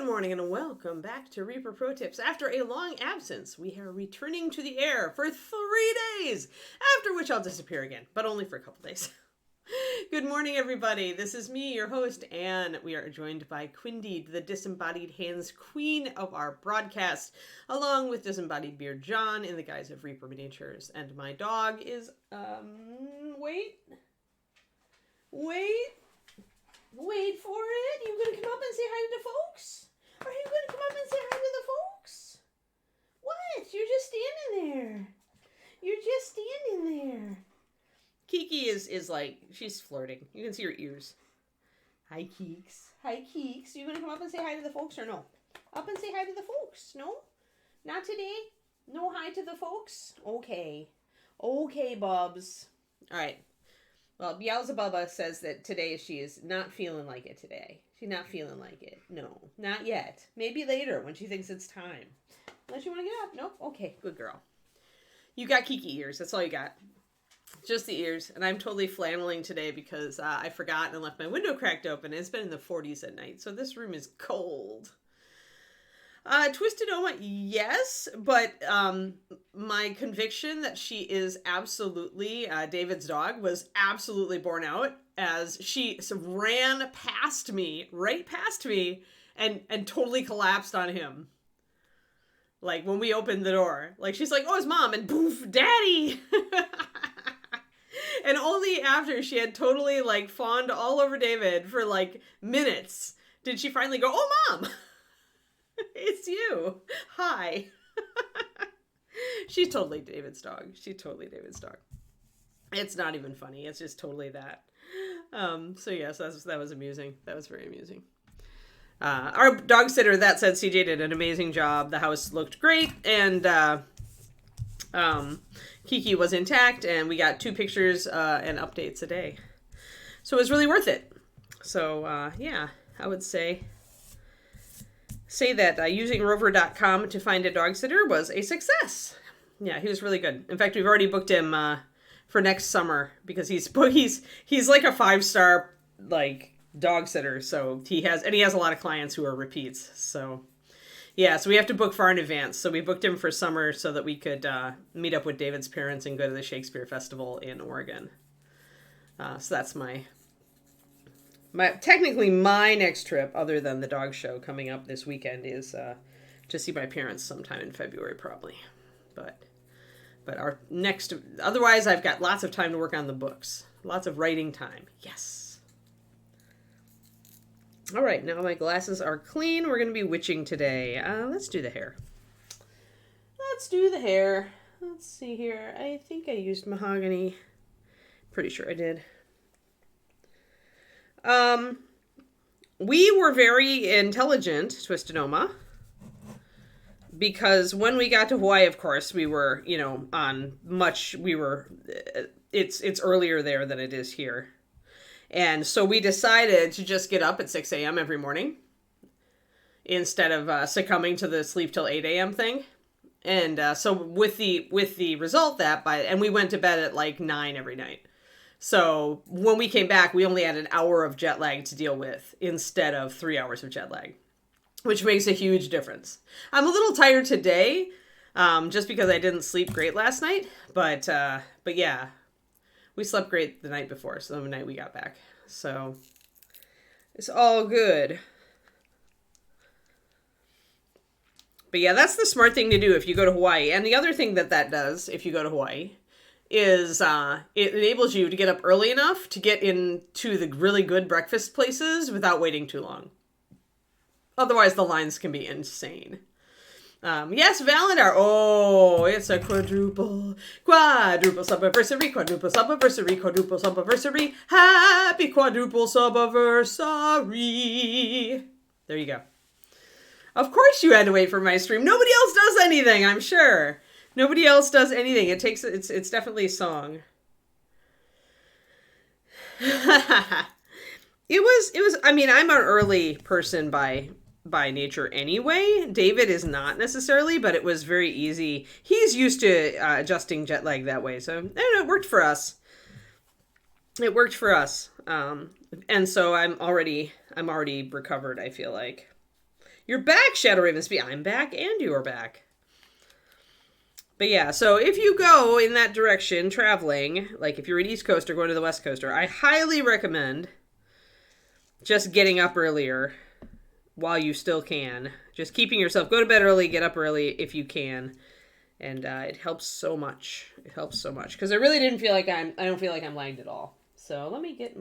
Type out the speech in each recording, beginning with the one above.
Good morning and welcome back to Reaper Pro Tips. After a long absence, we are returning to the air for 3 days, after which I'll disappear again, but only for a couple days. Good morning, everybody. This is me, your host, Anne. We are joined by Quindy, the disembodied hands queen of our broadcast, along with disembodied beard John in the guise of Reaper miniatures. And my dog is, wait for it. You gonna come up and say hi to the folks? Are you gonna come up and say hi to the folks? What? You're just standing there. Kiki is like, she's flirting. You can see her ears. Hi, Keeks. You gonna come up and say hi to the folks or no? Up and say hi to the folks. No? Not today? No hi to the folks? Okay, Bubs. All right. Well, Beelzebubba says that today she is not feeling like it today. She's not feeling like it. No, not yet. Maybe later when she thinks it's time. Unless you want to get up. Nope. Okay, good girl. You got Kiki ears. That's all you got. Just the ears. And I'm totally flanneling today because I forgot and left my window cracked open. It's been in the 40s at night, so this room is cold. Twisted Oma, yes, but my conviction that she is absolutely David's dog was absolutely borne out as she ran right past me, and totally collapsed on him. Like when we opened the door, like she's like, "Oh, it's mom," and poof, daddy. And only after she had totally like fawned all over David for like minutes did she finally go, "Oh, mom." It's you. Hi. She's totally David's dog. It's not even funny. It's just totally that. So yes, that was amusing. That was very amusing. Our dog sitter, that said, CJ did an amazing job. The house looked great, and Kiki was intact, and we got 2 pictures and updates a day. So it was really worth it. So yeah, I would say that using rover.com to find a dog sitter was a success. Yeah, he was really good. In fact, we've already booked him for next summer because he's like a 5-star like dog sitter. So he has a lot of clients who are repeats. So yeah, so we have to book far in advance. So we booked him for summer so that we could meet up with David's parents and go to the Shakespeare Festival in Oregon. So that's my next trip, other than the dog show coming up this weekend, is to see my parents sometime in February, probably. But our next, otherwise I've got lots of time to work on the books. Lots of writing time. Yes. All right, now my glasses are clean. We're going to be witching today. Let's do the hair. Let's see here. I think I used mahogany. Pretty sure I did. We were very intelligent, Twisted Oma, because when we got to Hawaii, of course, we were, it's earlier there than it is here. And so we decided to just get up at 6 a.m. every morning instead of succumbing to the sleep till 8 a.m. thing. And so with the result and we went to bed at like 9 every night. So when we came back, we only had an hour of jet lag to deal with instead of 3 hours of jet lag, which makes a huge difference. I'm a little tired today, just because I didn't sleep great last night. But yeah, we slept great the night before, so the night we got back. So it's all good. But yeah, that's the smart thing to do if you go to Hawaii. And the other thing that does if you go to Hawaii is it enables you to get up early enough to get into the really good breakfast places without waiting too long. Otherwise, the lines can be insane. Yes, Valendar. Oh, it's a quadruple sub-anniversary, happy quadruple sub-anniversary. There you go. Of course you had to wait for my stream. Nobody else does anything, I'm sure. Nobody else does anything. It's definitely a song. It was, I mean, I'm an early person by nature anyway. David is not necessarily, but it was very easy. He's used to adjusting jet lag that way. So, I don't know, it worked for us. And so I'm already recovered, I feel like. You're back, Shadow Ravensby. I'm back and you're back. But yeah, so if you go in that direction, traveling, like if you're an East Coaster going to the West Coaster, I highly recommend just getting up earlier while you still can. Just keeping yourself, go to bed early, get up early if you can. And it helps so much. It helps so much. Because I really didn't feel like I don't feel like I'm lagged at all. So let me get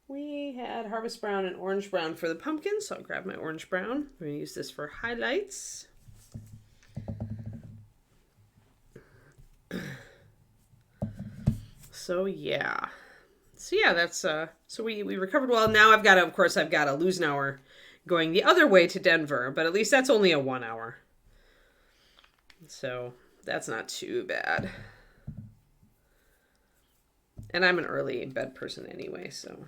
we had Harvest Brown and Orange Brown for the pumpkin. So I'll grab my Orange Brown. We're going to use this for highlights. So yeah. That's so we recovered well. Now I've got to lose an hour going the other way to Denver, but at least that's only a 1 hour. So that's not too bad. And I'm an early bed person anyway, so.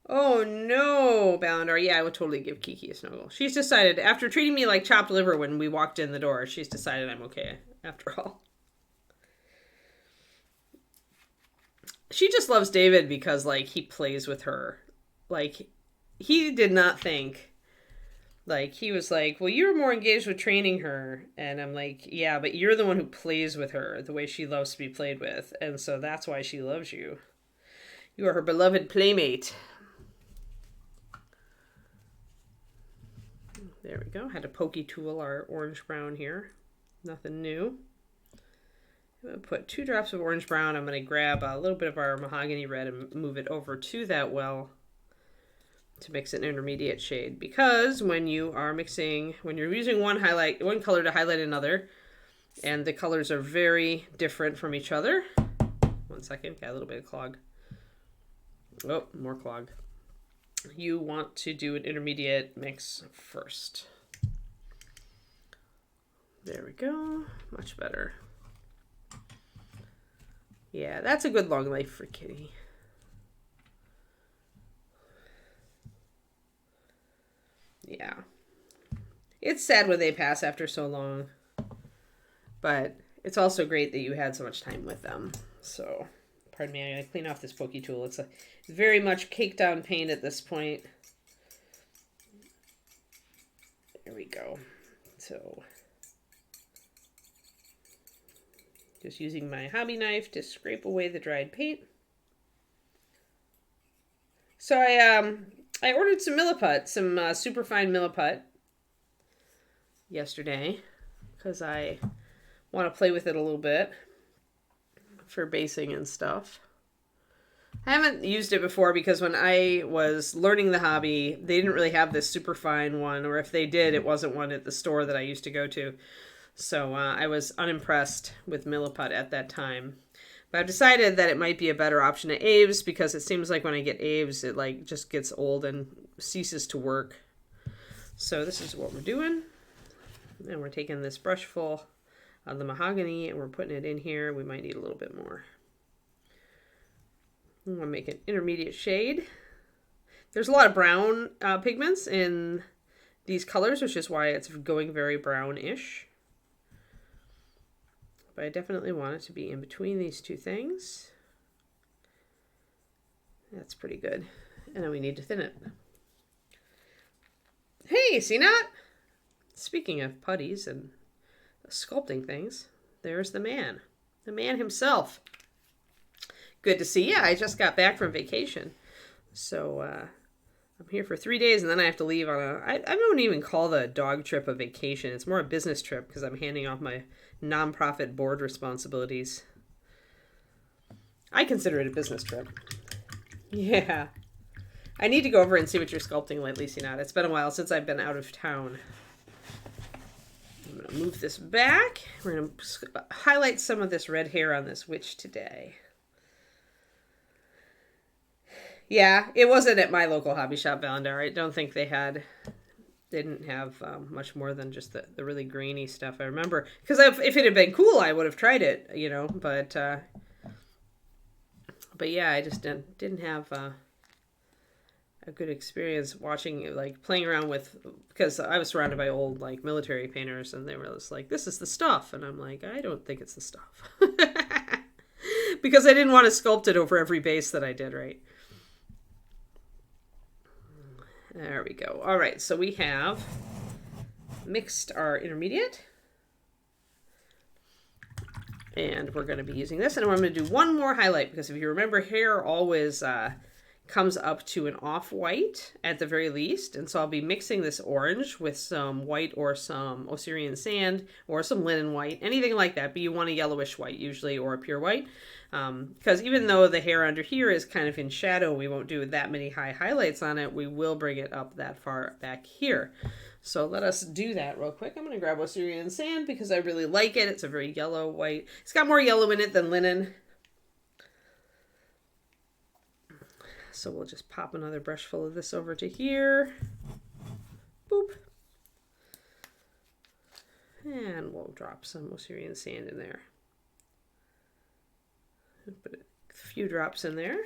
Oh no, Ballandar. Yeah, I would totally give Kiki a snuggle. She's decided, after treating me like chopped liver when we walked in the door, she's decided I'm okay after all. She just loves David because, like, he plays with her. Like, he did not think, like, he was like, well, you were more engaged with training her. And I'm like, yeah, but you're the one who plays with her the way she loves to be played with. And so that's why she loves you. You are her beloved playmate. There we go. Had to pokey tool our Orange Brown here. Nothing new. I'm going to put 2 drops of Orange Brown. I'm going to grab a little bit of our Mahogany Red and move it over to that well to mix an intermediate shade. Because when you're using one color to highlight another, and the colors are very different from each other. 1 second, got a little bit of clog. Oh, more clog. You want to do an intermediate mix first. There we go. Much better. Yeah, that's a good long life for Kitty. Yeah. It's sad when they pass after so long. But it's also great that you had so much time with them. So, pardon me, I gotta clean off this pokey tool. It's very much caked on paint at this point. There we go. So, just using my hobby knife to scrape away the dried paint. So I ordered some Milliput, some superfine Milliput yesterday because I want to play with it a little bit for basing and stuff. I haven't used it before because when I was learning the hobby, they didn't really have this superfine one, or if they did, it wasn't one at the store that I used to go to. So I was unimpressed with Milliput at that time. But I've decided that it might be a better option at Aves because it seems like when I get Aves, it like just gets old and ceases to work. So this is what we're doing. And we're taking this brush full of the mahogany and we're putting it in here. We might need a little bit more. I'm going to make an intermediate shade. There's a lot of brown pigments in these colors, which is why it's going very brownish. But I definitely want it to be in between these two things. That's pretty good. And then we need to thin it. Hey, see that? Speaking of putties and sculpting things, there's the man himself. Good to see you. I just got back from vacation. So I'm here for 3 days and then I have to leave on I don't even call the dog trip a vacation. It's more a business trip because I'm handing off my nonprofit board responsibilities. I consider it a business trip. Yeah. I need to go over and see what you're sculpting lately, Sinat. It's been a while since I've been out of town. I'm going to move this back. We're going to highlight some of this red hair on this witch today. Yeah, it wasn't at my local hobby shop, Valendar. I don't think they didn't have much more than just the really grainy stuff. I remember, because if it had been cool, I would have tried it, but yeah, I just didn't have a good experience watching, like, playing around with, because I was surrounded by old, like, military painters, and they were just like, this is the stuff, and I'm like, I don't think it's the stuff. Because I didn't want to sculpt it over every base that I did, right? There we go. All right, so we have mixed our intermediate. And we're going to be using this. And I'm going to do one more highlight because if you remember, hair always comes up to an off-white at the very least. And so I'll be mixing this orange with some white or some Osirian sand or some linen white, anything like that. But you want a yellowish white usually or a pure white. Because even though the hair under here is kind of in shadow, we won't do that many high highlights on it. We will bring it up that far back here. So let us do that real quick. I'm going to grab Osirian sand because I really like it. It's a very yellow white. It's got more yellow in it than linen. So we'll just pop another brush full of this over to here. Boop. And we'll drop some Osirian sand in there. Put a few drops in there.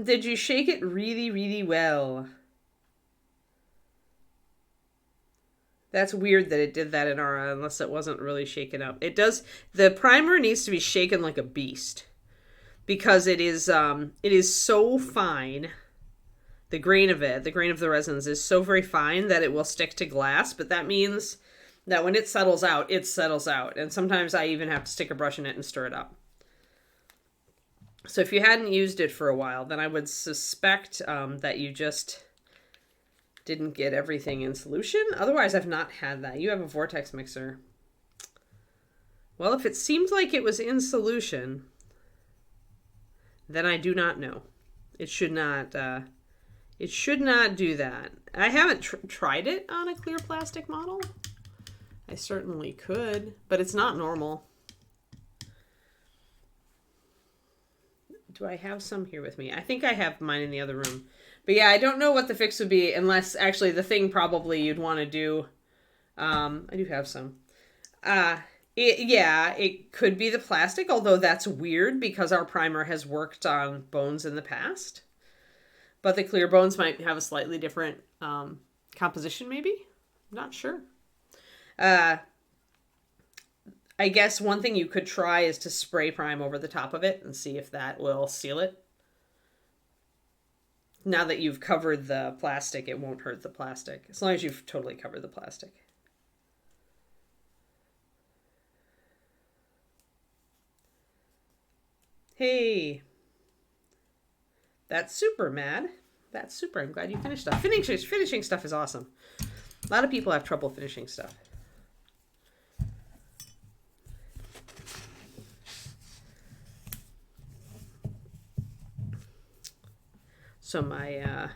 Did you shake it really, really well? That's weird that it did that in Aura, unless it wasn't really shaken up. It does. The primer needs to be shaken like a beast because it is so fine. The grain of the resins is so very fine that it will stick to glass. But that means that when it settles out, it settles out. And sometimes I even have to stick a brush in it and stir it up. So if you hadn't used it for a while, then I would suspect that you just didn't get everything in solution. Otherwise, I've not had that. You have a vortex mixer. Well, if it seemed like it was in solution, then I do not know. It should not do that. I haven't tried it on a clear plastic model. I certainly could, but it's not normal. Do I have some here with me? I think I have mine in the other room. But yeah, I don't know what the fix would be unless actually the thing probably you'd want to do. I do have some. It could be the plastic, although that's weird because our primer has worked on bones in the past. But the clear bones might have a slightly different composition maybe. I'm not sure. I guess one thing you could try is to spray prime over the top of it and see if that will seal it. Now that you've covered the plastic, it won't hurt the plastic. As long as you've totally covered the plastic. Hey. That's super, Mad. That's super. I'm glad you finished stuff. Finishing stuff is awesome. A lot of people have trouble finishing stuff. So I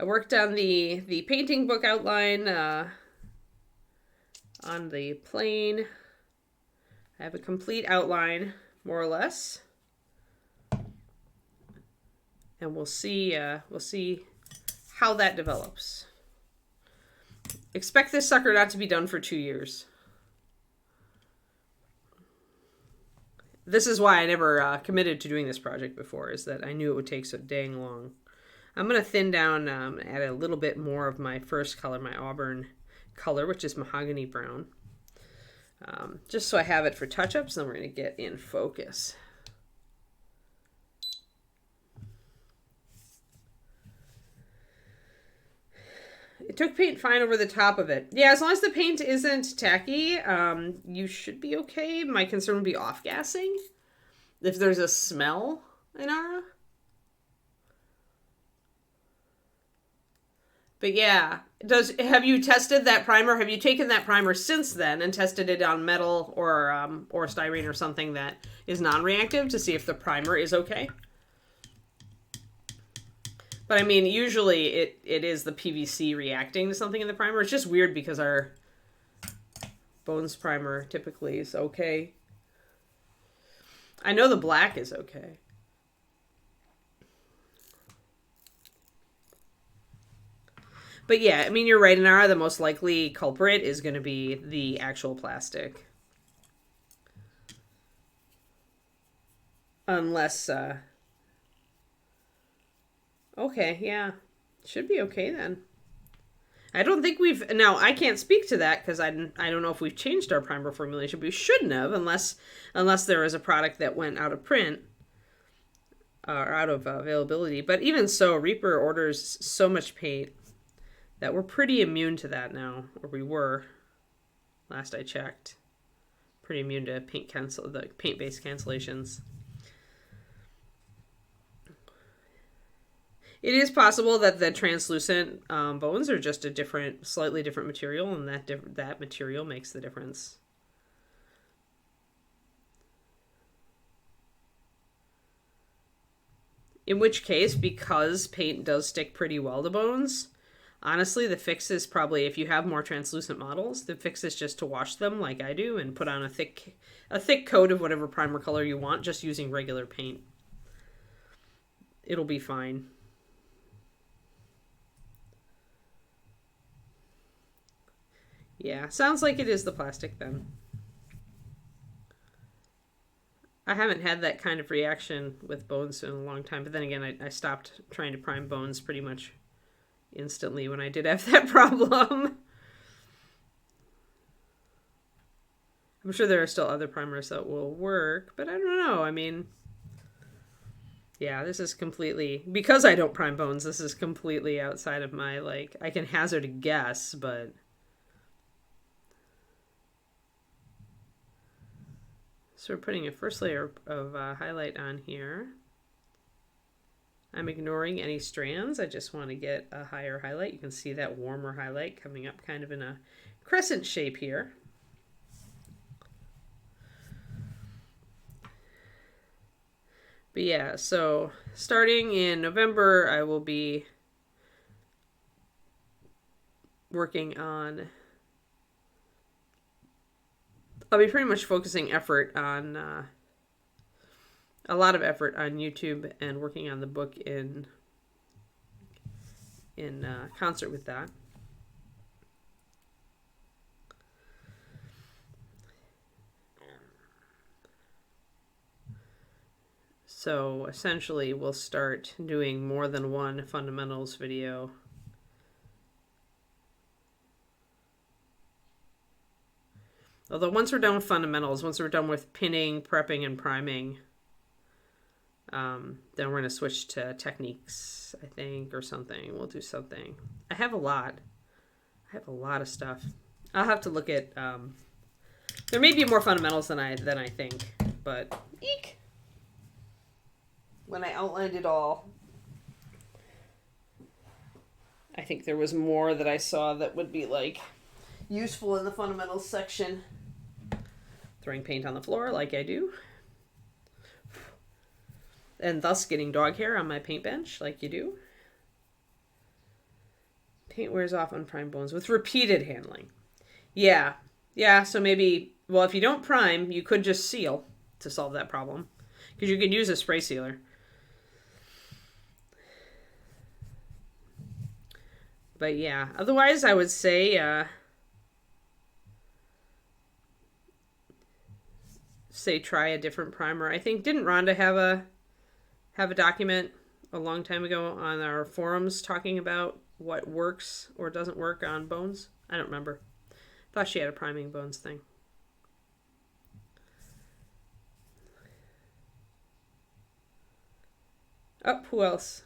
worked on the painting book outline on the plane. I have a complete outline, more or less, and we'll see how that develops. Expect this sucker not to be done for 2 years. This is why I never committed to doing this project before, is that I knew it would take so dang long. I'm going to thin down, add a little bit more of my first color, my auburn color, which is mahogany brown. Just so I have it for touch-ups, then we're going to get in focus. It took paint fine over the top of it. Yeah, as long as the paint isn't tacky, you should be okay. My concern would be off-gassing. If there's a smell in Aura. But yeah, have you tested that primer? Have you taken that primer since then and tested it on metal or styrene or something that is non-reactive to see if the primer is okay? But I mean, usually it is the PVC reacting to something in the primer. It's just weird because our Bones primer typically is okay. I know the black is okay. But yeah, I mean, you're right, Inara. The most likely culprit is going to be the actual plastic. Unless, okay, yeah. Should be okay then. I don't think now I can't speak to that because I don't know if we've changed our primer formulation, but we shouldn't have unless there is a product that went out of print. are out of availability. But even so, Reaper orders so much paint that we're pretty immune to that now, or we were, last I checked. Pretty immune to the paint-based cancellations. It is possible that the translucent bones are just a slightly different material, and that material makes the difference. In which case, because paint does stick pretty well to bones, honestly, the fix is probably, if you have more translucent models, the fix is just to wash them like I do and put on a thick coat of whatever primer color you want, just using regular paint. It'll be fine. Yeah, sounds like it is the plastic then. I haven't had that kind of reaction with bones in a long time, but then again, I stopped trying to prime bones pretty much instantly when I did have that problem. I'm sure there are still other primers that will work, but I don't know. I mean, yeah, this is completely, because I don't prime bones, this is completely outside of my, like, I can hazard a guess, but... So we're putting a first layer of highlight on here. I'm ignoring any strands. I just want to get a higher highlight. You can see that warmer highlight coming up kind of in a crescent shape here. But yeah, so starting in November, I will be working on... I'll be pretty much focusing effort on a lot of effort on YouTube and working on the book in concert with that. So essentially, we'll start doing more than one fundamentals video. Although once we're done with fundamentals, once we're done with pinning, prepping, and priming, then we're going to switch to techniques, I think, or something. We'll do something. I have a lot of stuff. I'll have to look at, there may be more fundamentals than I think, but eek! When I outlined it all, I think there was more that I saw that would be, like, useful in the fundamentals section. Throwing paint on the floor like I do. And thus getting dog hair on my paint bench like you do. Paint wears off on prime bones with repeated handling. Yeah, so maybe, well, if you don't prime, you could just seal to solve that problem. Because you can use a spray sealer. But yeah, otherwise I would say... try a different primer. I think, didn't Rhonda have a document a long time ago on our forums talking about what works or doesn't work on bones? I don't remember. Thought she had a priming bones thing. Oh, who else?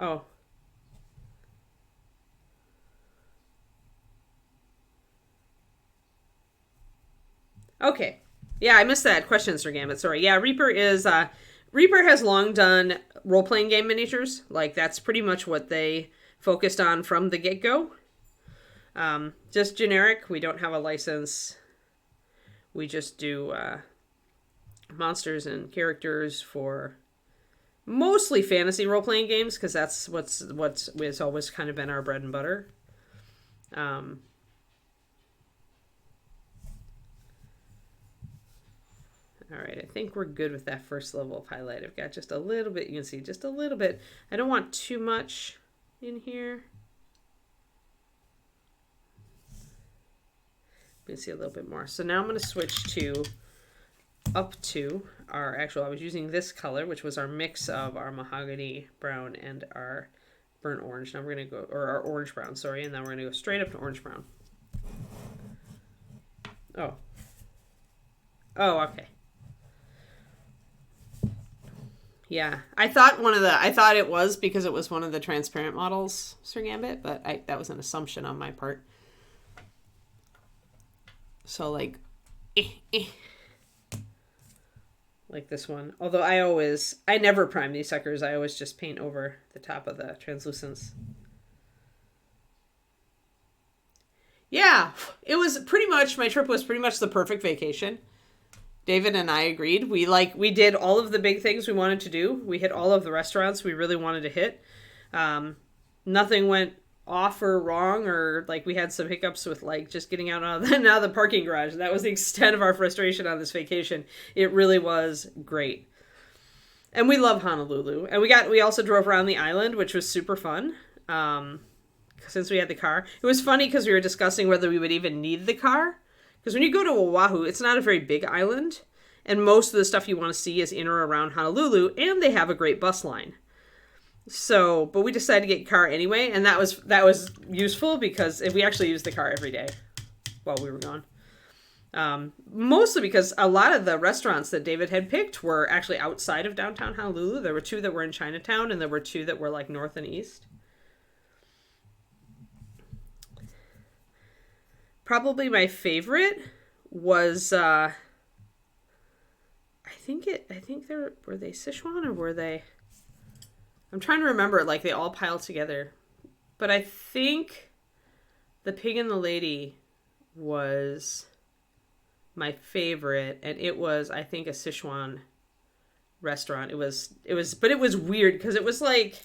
Oh. Okay. Yeah, I missed that question, Sir Gambit. Sorry. Yeah, Reaper has long done role-playing game miniatures. Like, that's pretty much what they focused on from the get-go. Just generic. We don't have a license. We just do monsters and characters for mostly fantasy role-playing games, because that's what's always kind of been our bread and butter. All right, I think we're good with that first level of highlight. I've got just a little bit, you can see just a little bit. I don't want too much in here. You can see a little bit more. So now I'm going to switch up to our actual, I was using this color, which was our mix of our mahogany brown and our burnt orange. Now we're going to go, or our orange brown, sorry, and then we're going to go straight up to orange brown. Oh, okay. Yeah, I thought it was because it was one of the transparent models, Sir Gambit, but that was an assumption on my part. So like, like this one. Although I never prime these suckers. I always just paint over the top of the translucence. Yeah, it was pretty much, my trip was pretty much the perfect vacation. David and I agreed. We did all of the big things we wanted to do. We hit all of the restaurants we really wanted to hit. Nothing went off or wrong, or like we had some hiccups with like just getting out of the parking garage. That was the extent of our frustration on this vacation. It really was great. And we love Honolulu. And we also drove around the island, which was super fun. Since we had the car. It was funny because we were discussing whether we would even need the car. Because when you go to Oahu, it's not a very big island. And most of the stuff you want to see is in or around Honolulu. And they have a great bus line. So, but we decided to get a car anyway. And that was useful because we actually used the car every day while we were gone. Mostly because a lot of the restaurants that David had picked were actually outside of downtown Honolulu. There were 2 that were in Chinatown, and there were 2 that were like north and east. Probably my favorite was I think were they Sichuan or were they, I'm trying to remember, like they all piled together. But I think the Pig and the Lady was my favorite, and it was, I think, a Sichuan restaurant. It was weird because it was like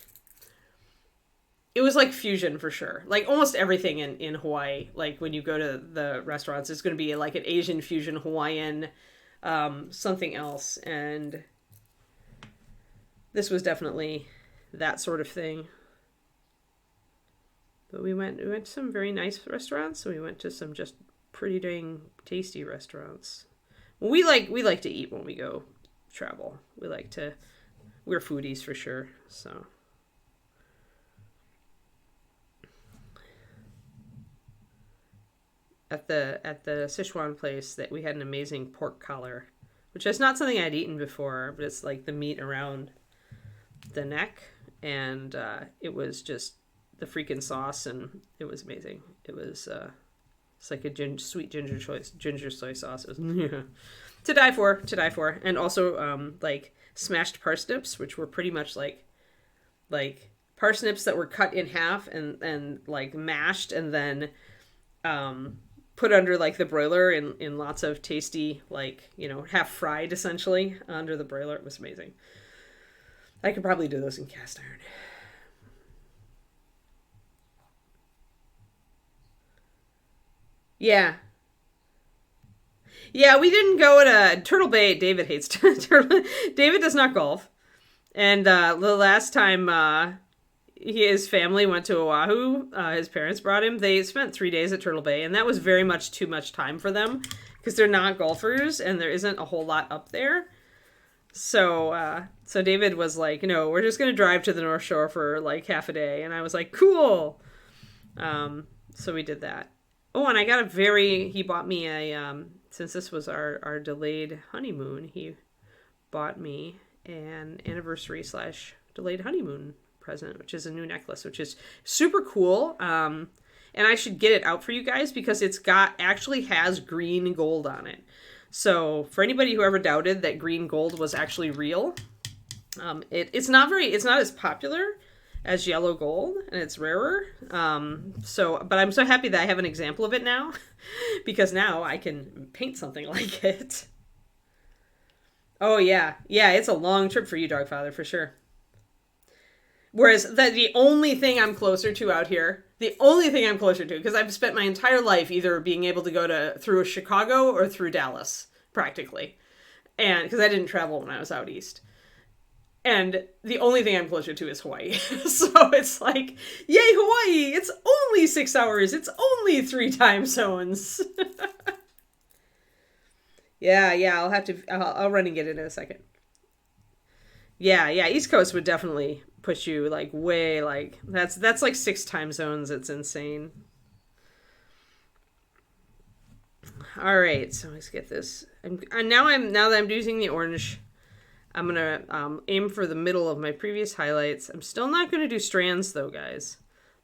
fusion for sure. Like almost everything in Hawaii, like when you go to the restaurants, it's going to be like an Asian fusion, Hawaiian, something else. And this was definitely that sort of thing. But we went to some very nice restaurants. So we went to some just pretty dang tasty restaurants. Well, we like to eat when we go travel. We're foodies for sure. So. At the Sichuan place that we had an amazing pork collar, which is not something I'd eaten before, but it's like the meat around the neck, and it was just the freaking sauce, and it was amazing. It was it's like a sweet ginger soy sauce. It was to die for, and also like smashed parsnips, which were pretty much like parsnips that were cut in half and like mashed and then put under like the broiler in lots of tasty, like, half fried essentially under the broiler. It was amazing. I could probably do those in cast iron. Yeah. Yeah, we didn't go to Turtle Bay. David hates Turtle. David does not golf. And the last time his family went to Oahu, his parents brought him, they spent 3 days at Turtle Bay, and that was very much too much time for them because they're not golfers and there isn't a whole lot up there. So David was like, no, we're just going to drive to the North Shore for like half a day. And I was like, cool. So we did that. Oh, and I got he bought me since this was our delayed honeymoon, he bought me an anniversary / delayed honeymoon present, which is a new necklace, which is super cool. And I should get it out for you guys because actually has green gold on it. So for anybody who ever doubted that green gold was actually real, it's not as popular as yellow gold, and it's rarer. But I'm so happy that I have an example of it now because now I can paint something like it. Oh yeah. Yeah, it's a long trip for you, Dogfather, for sure. Whereas the only thing I'm closer to out here, because I've spent my entire life either being able to go through Chicago or through Dallas, practically. And because I didn't travel when I was out east. And the only thing I'm closer to is Hawaii. So it's like, yay, Hawaii! It's only 6 hours. It's only 3 time zones. Yeah, I'll run and get it in a second. Yeah, East Coast would definitely push you like way, like that's like 6 time zones. It's insane. All right, so let's get this. Now that I'm using the orange, I'm going to aim for the middle of my previous highlights. I'm still not going to do strands though, guys.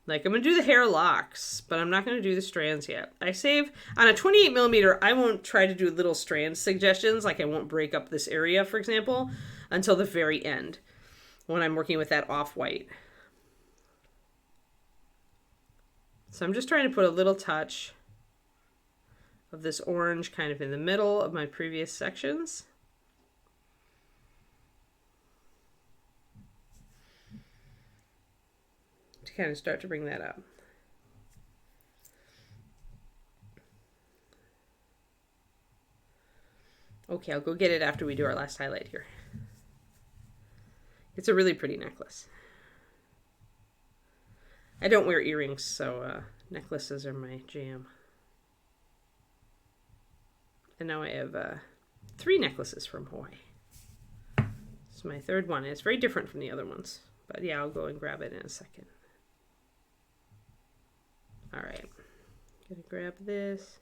Like, I'm going to do the hair locks, but I'm not going to do the strands yet. I save, on a 28 millimeter, I won't try to do little strand suggestions, like I won't break up this area, for example, until the very end, when I'm working with that off-white. So I'm just trying to put a little touch of this orange kind of in the middle of my previous sections. To kind of start to bring that up. Okay, I'll go get it after we do our last highlight here. It's a really pretty necklace. I don't wear earrings, so necklaces are my jam. And now I have 3 necklaces from Hawaii. This is my third one. It's very different from the other ones. But yeah, I'll go and grab it in a second. All right. Gonna grab this.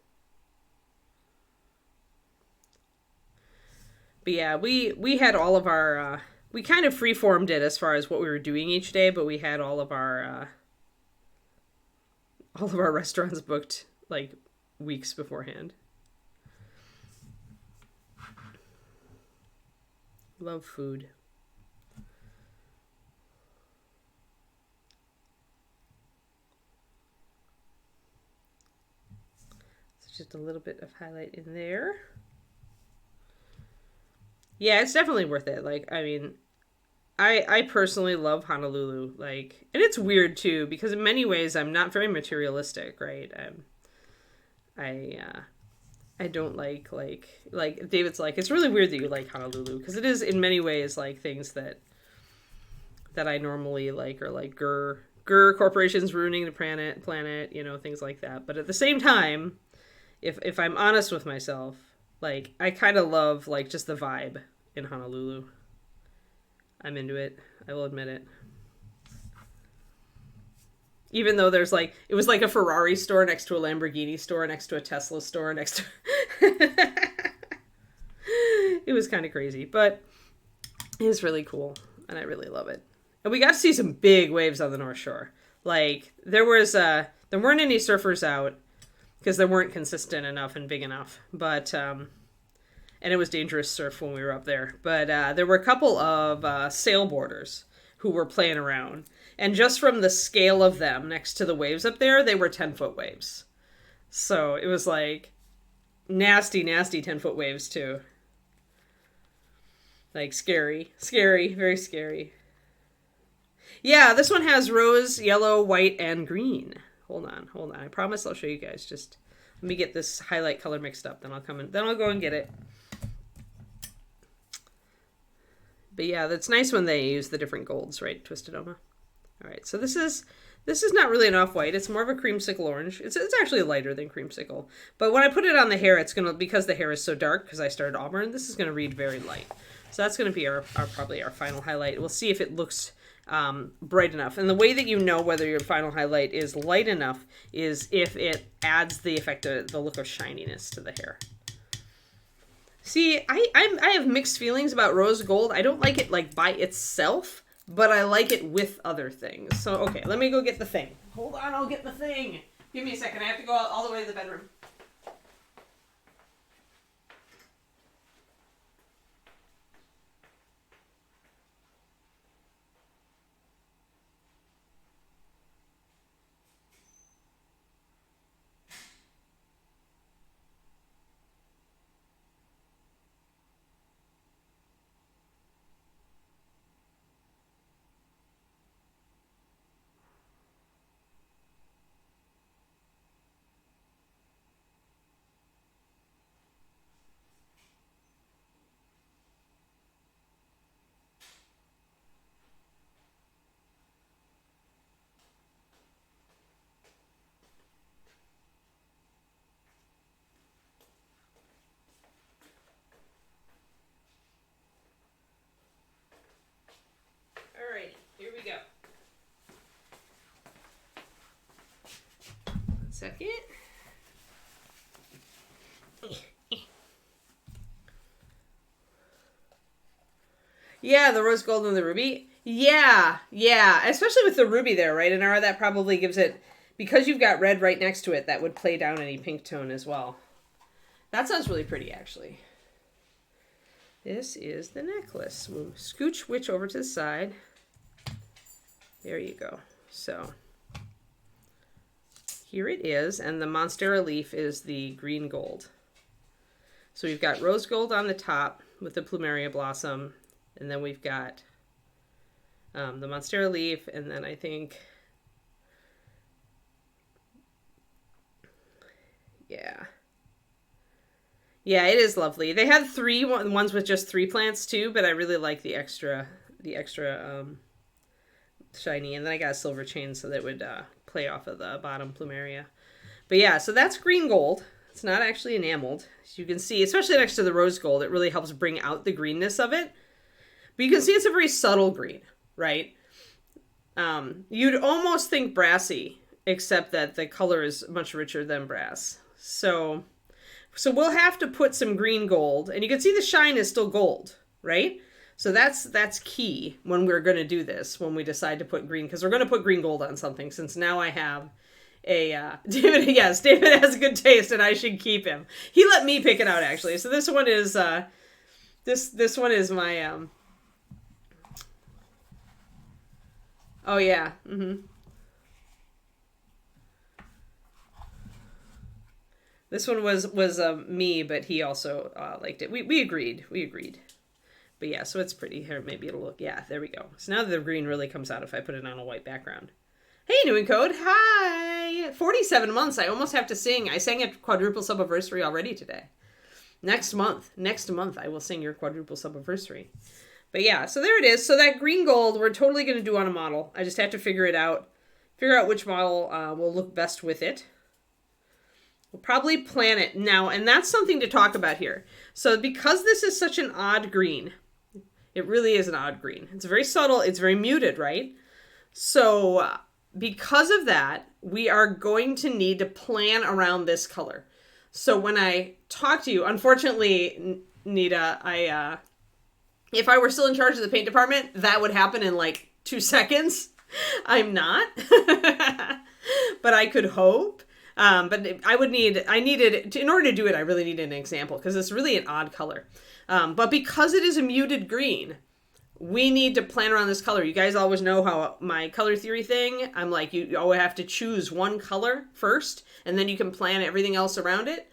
But yeah, we had all of our... we kind of free-formed it as far as what we were doing each day, but we had all of our restaurants booked like weeks beforehand. Love food. So just a little bit of highlight in there. Yeah, it's definitely worth it. Like, I mean, I personally love Honolulu. Like, and it's weird too, because in many ways I'm not very materialistic, right? I don't like David's like, it's really weird that you like Honolulu, because it is in many ways like things that I normally like, or like Gur corporations ruining the planet, you know, things like that. But at the same time, if I'm honest with myself, like, I kind of love like just the vibe in Honolulu. I'm into it. I will admit it. Even though there's like, it was like a Ferrari store next to a Lamborghini store next to a Tesla store next to... It was kind of crazy, but it was really cool, and I really love it. And we got to see some big waves on the North Shore. Like, there weren't any surfers out because they weren't consistent enough and big enough, but and it was dangerous surf when we were up there. But there were a couple of sailboarders who were playing around. And just from the scale of them next to the waves up there, they were 10-foot waves. So it was like nasty, nasty 10-foot waves too. Like scary, very scary. Yeah, this one has rose, yellow, white, and green. Hold on. I promise I'll show you guys. Just let me get this highlight color mixed up. Then I'll go and get it. But yeah, that's nice when they use the different golds, right? Twisted Oma. All right, so this is not really an off-white. It's more of a creamsicle orange. It's actually lighter than creamsicle. But when I put it on the hair, it's going to, because the hair is so dark, because I started auburn, this is going to read very light. So that's going to be our probably our final highlight. We'll see if it looks bright enough. And the way that you know whether your final highlight is light enough is if it adds the effect of the look of shininess to the hair. See, I have mixed feelings about rose gold. I don't like it like by itself, but I like it with other things. So, okay, let me go get the thing. Hold on, I'll get the thing. Give me a second. I have to go all the way to the bedroom. Yeah, the rose gold and the ruby. Yeah, yeah. Especially with the ruby there, right? And that probably gives it, because you've got red right next to it, that would play down any pink tone as well. That sounds really pretty, actually. This is the necklace. We'll scooch witch over to the side. There you go. So here it is, and the monstera leaf is the green gold. So we've got rose gold on the top with the plumeria blossom, and then we've got the monstera leaf, and then I think, yeah, it is lovely. They had ones with just 3 plants too, but I really like the extra shiny, and then I got a silver chain so that would play off of the bottom plumeria. But yeah, so that's green gold. It's not actually enameled. As you can see, especially next to the rose gold, it really helps bring out the greenness of it. But you can see it's a very subtle green, right? You'd almost think brassy, except that the color is much richer than brass. So we'll have to put some green gold, and you can see the shine is still gold, right? So that's key when we're going to do this, when we decide to put green, because we're going to put green gold on something, since now I have a David. Yes, David has good taste, and I should keep him. He let me pick it out, actually. So this one is this one is my oh yeah. This one was me, but he also liked it. We agreed. But yeah, so it's pretty. Here, maybe it'll look. Yeah, there we go. So now the green really comes out if I put it on a white background. Hey, New Encode. Hi. 47 months. I almost have to sing. I sang at quadruple subiversary already today. Next month I will sing your quadruple subiversary. But yeah, so there it is. So that green gold we're totally going to do on a model. I just have to figure out which model will look best with it. We'll probably plan it now, and that's something to talk about here. So because this is such an odd green, it really is an odd green. It's very subtle. It's very muted, right? So because of that, we are going to need to plan around this color. So when I talk to you, unfortunately, Nita, if I were still in charge of the paint department, that would happen in like 2 seconds. I'm not, but I could hope. But in order to do it, I really needed an example, because it's really an odd color. But because it is a muted green, we need to plan around this color. You guys always know how my color theory thing, I'm like, you always have to choose one color first, and then you can plan everything else around it.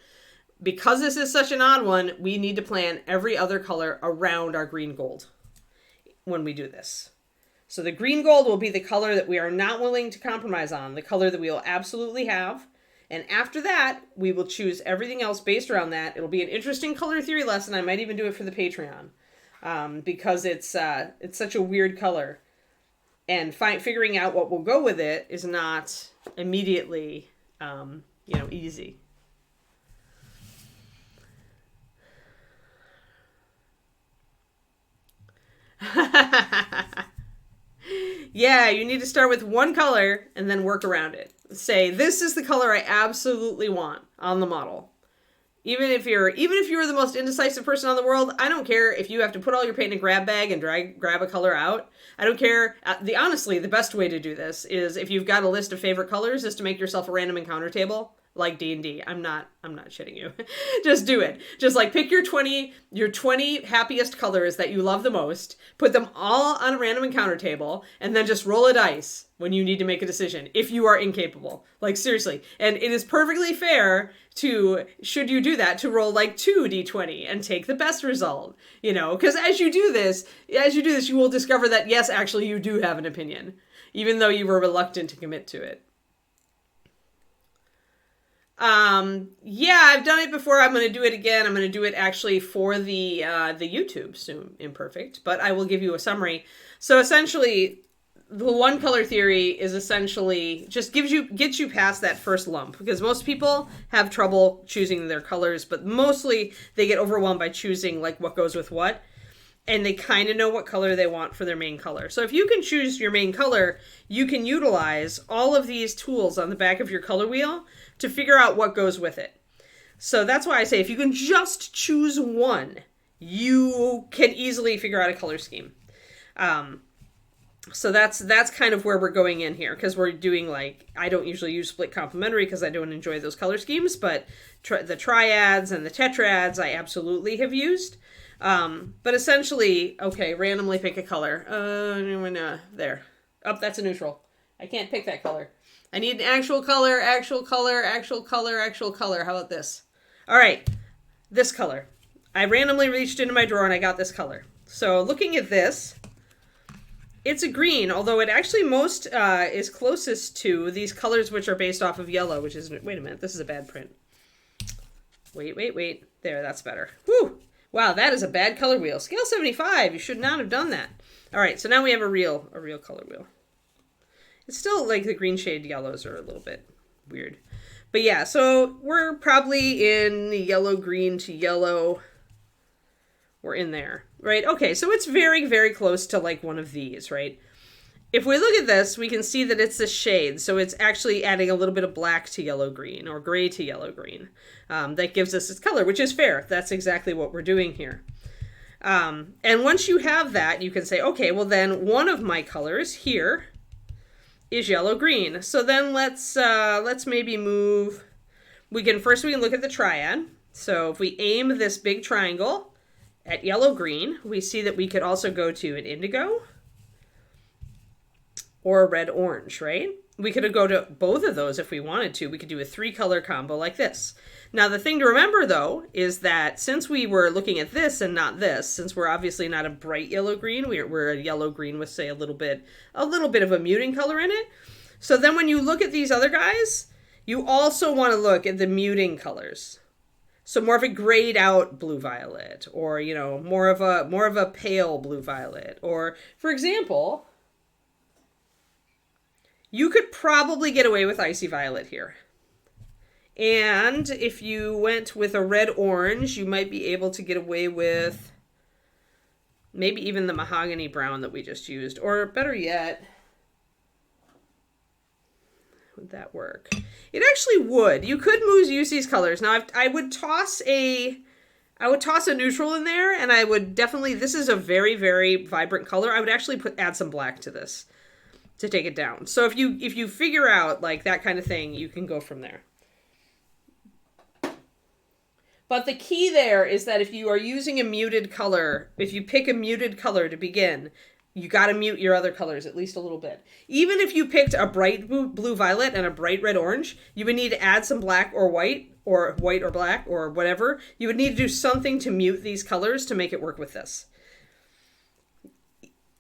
Because this is such an odd one, we need to plan every other color around our green gold when we do this. So the green gold will be the color that we are not willing to compromise on, the color that we will absolutely have. And after that, we will choose everything else based around that. It'll be an interesting color theory lesson. I might even do it for the Patreon, because it's such a weird color, and figuring out what will go with it is not immediately, easy. Yeah, you need to start with one color and then work around it. Say, this is the color I absolutely want on the model. Even if you're the most indecisive person in the world, I don't care if you have to put all your paint in a grab bag and grab a color out. I don't care. Honestly, the best way to do this is, if you've got a list of favorite colors, is to make yourself a random encounter table. Like D&D. I'm not shitting you. Just do it. Just like pick your 20 happiest colors that you love the most, put them all on a random encounter table, and then just roll a dice when you need to make a decision, if you are incapable. Like, seriously. And it is perfectly fair to, should you do that, to roll like 2 D20 and take the best result. Because as you do this, you will discover that, yes, actually you do have an opinion, even though you were reluctant to commit to it. Yeah, I've done it before. I'm going to do it again. I'm going to do it actually for the YouTube soon, Imperfect, but I will give you a summary. So essentially, the one color theory is essentially just gets you past that first lump, because most people have trouble choosing their colors, but mostly they get overwhelmed by choosing like what goes with what, and they kind of know what color they want for their main color. So if you can choose your main color, you can utilize all of these tools on the back of your color wheel to figure out what goes with it. So that's why I say, if you can just choose one, you can easily figure out a color scheme. So that's kind of where we're going in here, because we're doing like, I don't usually use split complementary because I don't enjoy those color schemes, but the triads and the tetrads I absolutely have used. But essentially, okay, randomly pick a color. There. Oh, that's a neutral. I can't pick that color. I need an actual color, actual color, actual color, actual color. How about this? All right, this color. I randomly reached into my drawer and I got this color. So looking at this, it's a green, although it actually most is closest to these colors which are based off of yellow, which is, wait a minute, this is a bad print. Wait. There, that's better. Whew. Wow, that is a bad color wheel. Scale 75, you should not have done that. All right, so now we have a real color wheel. It's still like the green shade yellows are a little bit weird. But yeah, so we're probably in the yellow, green to yellow. We're in there, right? Okay, so it's very, very close to like one of these, right? If we look at this, we can see that it's a shade. So it's actually adding a little bit of black to yellow-green or gray to yellow-green. That gives us its color, which is fair. That's exactly what we're doing here. And once you have that, you can say, okay, well then one of my colors here is yellow-green. So then let's maybe move, we can look at the triad. So if we aim this big triangle at yellow-green, we see that we could also go to an indigo or a red-orange, right? We could go to both of those if we wanted to. We could do a 3-color combo like this. Now, the thing to remember, though, is that since we were looking at this and not this, since we're obviously not a bright yellow-green, we're a yellow-green with, say, a little bit of a muting color in it. So then when you look at these other guys, you also want to look at the muting colors. So more of a grayed out blue-violet, or, you know, more of a pale blue-violet. Or, for example, you could probably get away with icy violet here. And if you went with a red-orange, you might be able to get away with maybe even the mahogany brown that we just used. Or better yet, would that work? It actually would. You could use these colors. Now, I would toss a neutral in there, and I would definitely, this is a very, very vibrant color. I would actually add some black to this to take it down. So if you figure out like that kind of thing, you can go from there. But the key there is that if you are using a muted color, if you pick a muted color to begin, you got to mute your other colors at least a little bit. Even if you picked a bright blue violet and a bright red orange, you would need to add some black or white or black or whatever. You would need to do something to mute these colors to make it work with this.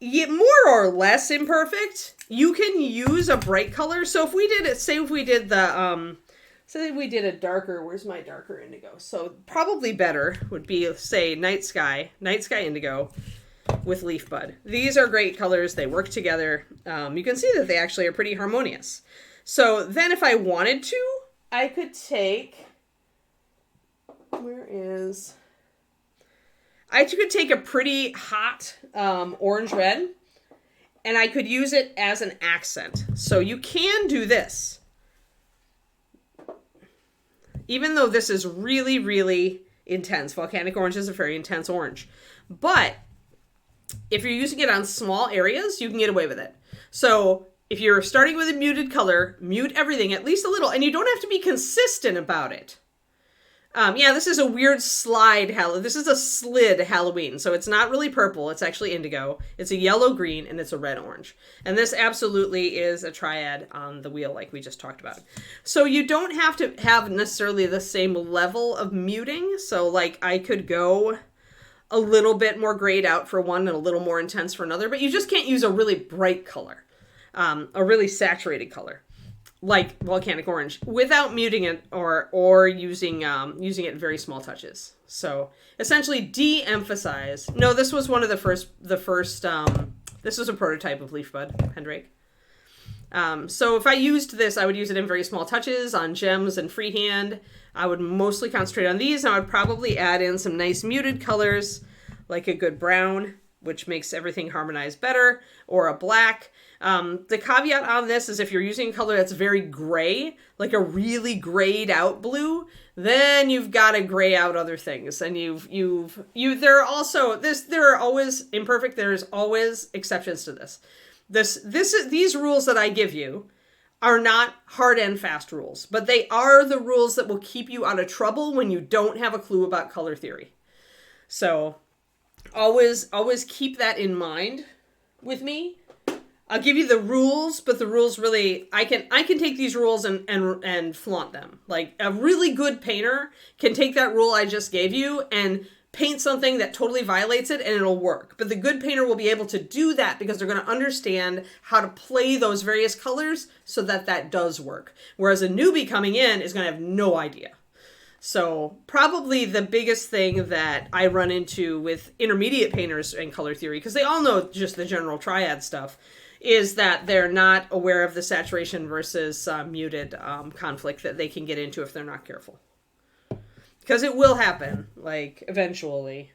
More or less imperfect, you can use a bright color. So if we did it, say we did a darker, where's my darker indigo? So probably better would be, say, night sky indigo with leaf bud. These are great colors. They work together. You can see that they actually are pretty harmonious. So then if I wanted to, I could take, I could take a pretty hot orange red, and I could use it as an accent. So you can do this. Even though this is really, really intense. Volcanic orange is a very intense orange. But if you're using it on small areas, you can get away with it. So if you're starting with a muted color, mute everything at least a little. And you don't have to be consistent about it. Yeah, this is a weird slide. This is a slid Halloween. So it's not really purple. It's actually indigo. It's a yellow-green, and it's a red-orange. And this absolutely is a triad on the wheel like we just talked about. So you don't have to have necessarily the same level of muting. So like I could go a little bit more grayed out for one and a little more intense for another. But you just can't use a really bright color, a really saturated color, like volcanic orange, without muting it or using it in very small touches. So essentially de-emphasize. No, this was one of the first this was a prototype of leaf bud pendrake. So if I used this, I would use it in very small touches on gems and freehand. I would mostly concentrate on these, and I would probably add in some nice muted colors, like a good brown, which makes everything harmonize better, or a black. The caveat on this is if you're using a color that's very gray, like a really grayed out blue, then you've got to gray out other things. And there are always imperfect. There's always exceptions to this. These rules that I give you are not hard and fast rules, but they are the rules that will keep you out of trouble when you don't have a clue about color theory. So always keep that in mind with me. I'll give you the rules, but the rules really, I can take these rules and flaunt them. Like a really good painter can take that rule I just gave you and paint something that totally violates it and it'll work. But the good painter will be able to do that because they're going to understand how to play those various colors so that does work. Whereas a newbie coming in is going to have no idea. So probably the biggest thing that I run into with intermediate painters in color theory, because they all know just the general triad stuff, is that they're not aware of the saturation versus muted conflict that they can get into if they're not careful. Because it will happen, like, eventually.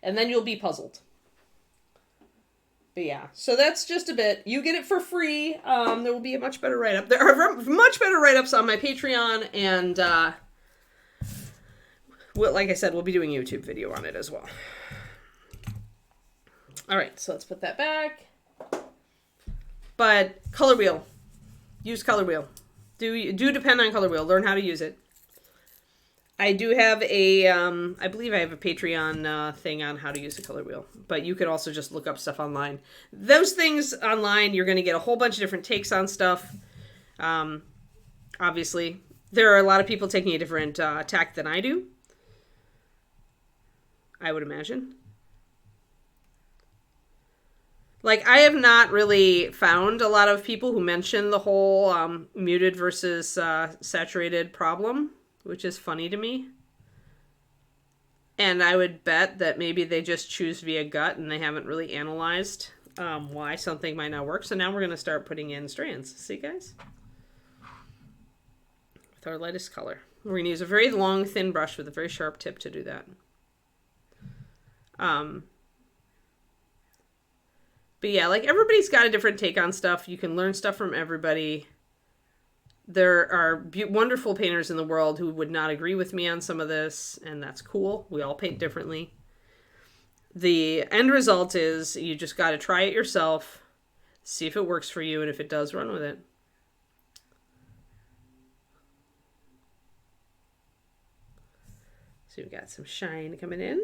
And then you'll be puzzled. But yeah, so that's just a bit. You get it for free. There will be a much better write-up. There are much better write-ups on my Patreon. And, like I said, we'll be doing a YouTube video on it as well. All right, so let's put that back. But color wheel. Use color wheel. Do depend on color wheel. Learn how to use it. I do have I believe I have a Patreon thing on how to use the color wheel, but you could also just look up stuff online. Those things online, you're going to get a whole bunch of different takes on stuff. Obviously, there are a lot of people taking a different tack than I do, I would imagine. Like, I have not really found a lot of people who mention the whole muted versus saturated problem, which is funny to me. And I would bet that maybe they just choose via gut and they haven't really analyzed why something might not work. So now we're going to start putting in strands. See, guys? With our lightest color. We're going to use a very long, thin brush with a very sharp tip to do that. But yeah, like, everybody's got a different take on stuff. You can learn stuff from everybody. There are wonderful painters in the world who would not agree with me on some of this, and that's cool. We all paint differently. The end result is you just got to try it yourself, see if it works for you, and if it does, run with it. So we've got some shine coming in.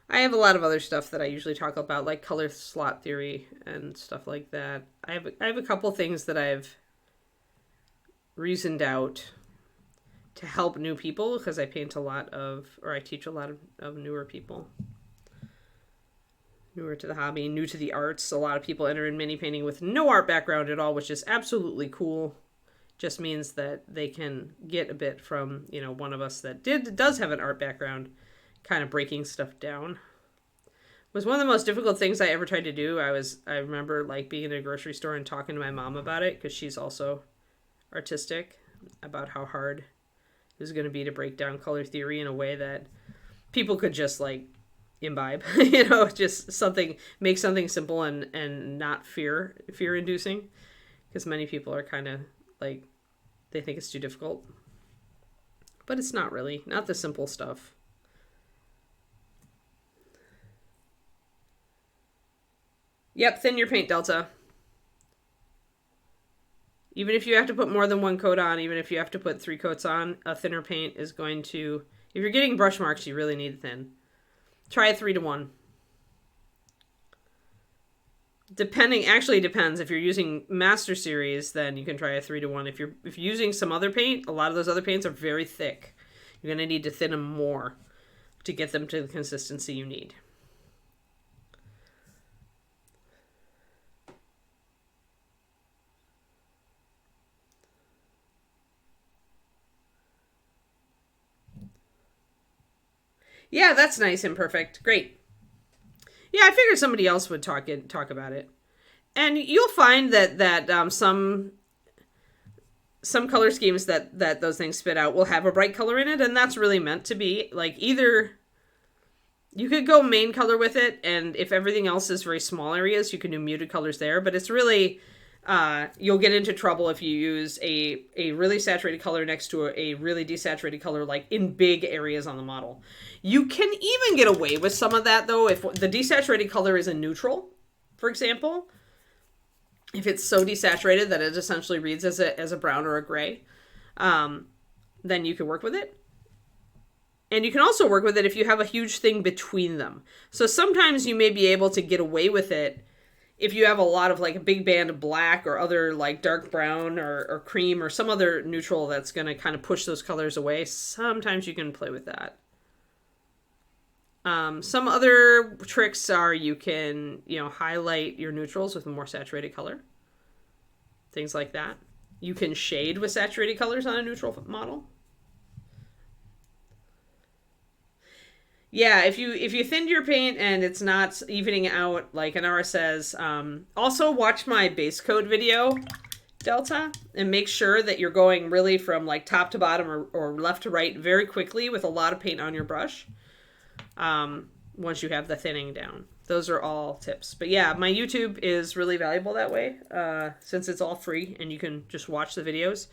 I have a lot of other stuff that I usually talk about, like color slot theory and stuff like that. I have a couple things that I've reasoned out to help new people, because I paint a lot of, or I teach a lot of newer people. Newer to the hobby, new to the arts. A lot of people enter in mini painting with no art background at all, which is absolutely cool. Just means that they can get a bit from, one of us that does have an art background, kind of breaking stuff down. It was one of the most difficult things I ever tried to do. I remember like being in a grocery store and talking to my mom about it, because she's also artistic, about how hard it was going to be to break down color theory in a way that people could just like imbibe, just make something simple and not fear inducing, because many people are kind of like, they think it's too difficult, but it's not really, not the simple stuff. Yep, thin your paint, Delta. Even if you have to put more than one coat on, even if you have to put 3 coats on, a thinner paint is going to... If you're getting brush marks, you really need thin. Try a 3-to-1. Actually depends. If you're using Master Series, then you can try a 3-to-1. If you're using some other paint, a lot of those other paints are very thick. You're going to need to thin them more to get them to the consistency you need. Yeah, that's nice and perfect. Great. Yeah, I figured somebody else would talk about it. And you'll find that some some color schemes that those things spit out will have a bright color in it, and that's really meant to be. Like, either you could go main color with it, and if everything else is very small areas, you can do muted colors there, but it's really, you'll get into trouble if you use a really saturated color next to a really desaturated color, like in big areas on the model. You can even get away with some of that, though, if the desaturated color is a neutral, for example. If it's so desaturated that it essentially reads as a brown or a gray, then you can work with it. And you can also work with it if you have a huge thing between them. So sometimes you may be able to get away with it if you have a lot of, like, a big band of black or other, like, dark brown or cream or some other neutral that's going to kind of push those colors away. Sometimes you can play with that. Some other tricks are you can, highlight your neutrals with a more saturated color. Things like that. You can shade with saturated colors on a neutral model. Yeah, if you thinned your paint and it's not evening out like Anara says, also watch my base coat video, Delta, and make sure that you're going really from like top to bottom or left to right very quickly with a lot of paint on your brush. Once you have the thinning down. Those are all tips. But yeah, my YouTube is really valuable that way, since it's all free and you can just watch the videos.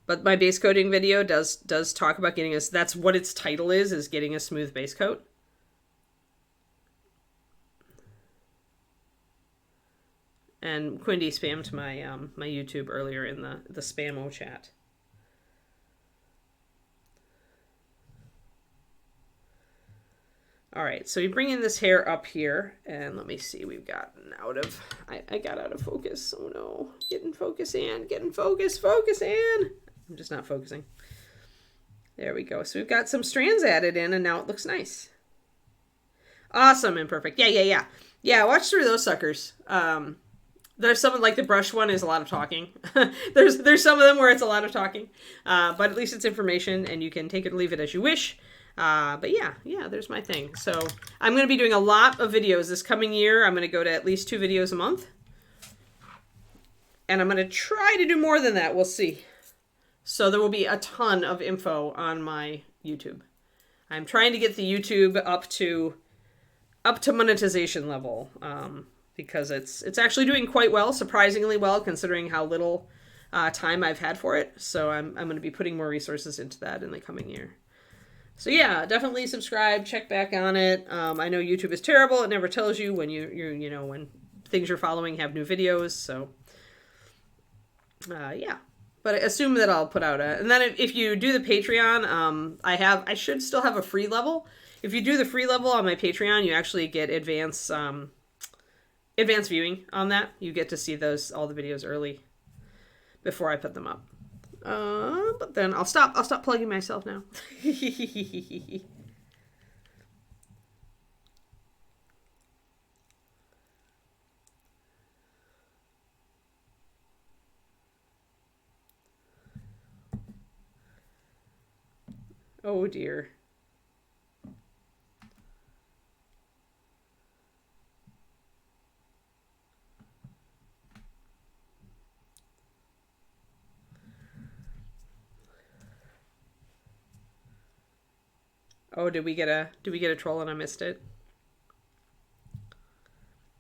But my base coating video does talk about getting us, that's what its title is getting a smooth base coat. And Quindy spammed my my YouTube earlier in the spam-o chat. All right, so we bring in this hair up here, and let me see, we've gotten out of, I got out of focus. Oh no, getting focus in, focus in. I'm just not focusing. There we go. So we've got some strands added in, and now it looks nice. Awesome and perfect. Yeah. Yeah, watch through those suckers. There's some, like the brush one is a lot of talking. there's some of them where it's a lot of talking, but at least it's information, and you can take it or leave it as you wish. But yeah, there's my thing. So I'm going to be doing a lot of videos this coming year. I'm going to go to at least 2 videos a month. And I'm going to try to do more than that. We'll see. So there will be a ton of info on my YouTube. I'm trying to get the YouTube up to monetization level, because it's actually doing quite well, surprisingly well, considering how little time I've had for it. So I'm going to be putting more resources into that in the coming year. So yeah, definitely subscribe, check back on it. I know YouTube is terrible. It never tells you when when things you're following have new videos. So yeah, but assume that I'll put out and then if you do the Patreon, I should still have a free level. If you do the free level on my Patreon, you actually get advanced viewing on that. You get to see all the videos early before I put them up. But then I'll stop plugging myself now. Oh dear. Oh, did we get a troll and I missed it?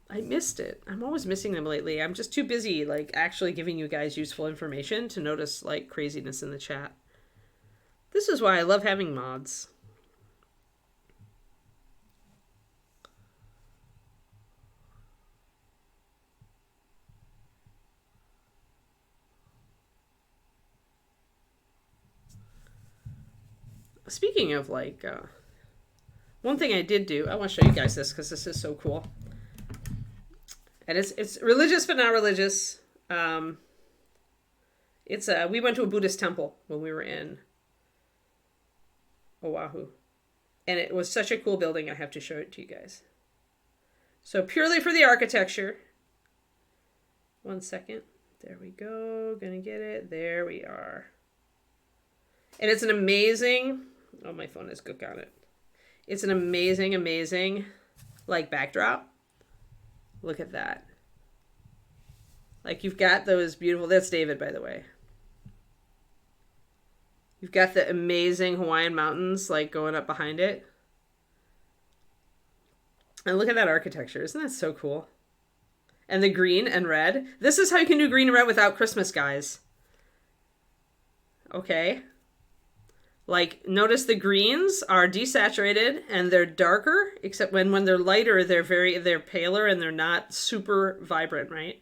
I missed it. I'm always missing them lately. I'm just too busy, like, actually giving you guys useful information to notice, like, craziness in the chat. This is why I love having mods. Speaking of, like, one thing I did do, I want to show you guys this because this is so cool. And it's religious but not religious. We went to a Buddhist temple when we were in Oahu. And it was such a cool building, I have to show it to you guys. So purely for the architecture. 1 second. There we go. Gonna get it. There we are. And it's an amazing... Oh, my phone is gook on it. It's an amazing, like, backdrop. Look at that. Like you've got those beautiful, that's David, by the way. You've got the amazing Hawaiian mountains like going up behind it. And look at that architecture. Isn't that so cool? And the green and red. This is how you can do green and red without Christmas, guys. Okay. Like, notice the greens are desaturated and they're darker, except when they're lighter, they're paler and they're not super vibrant, right?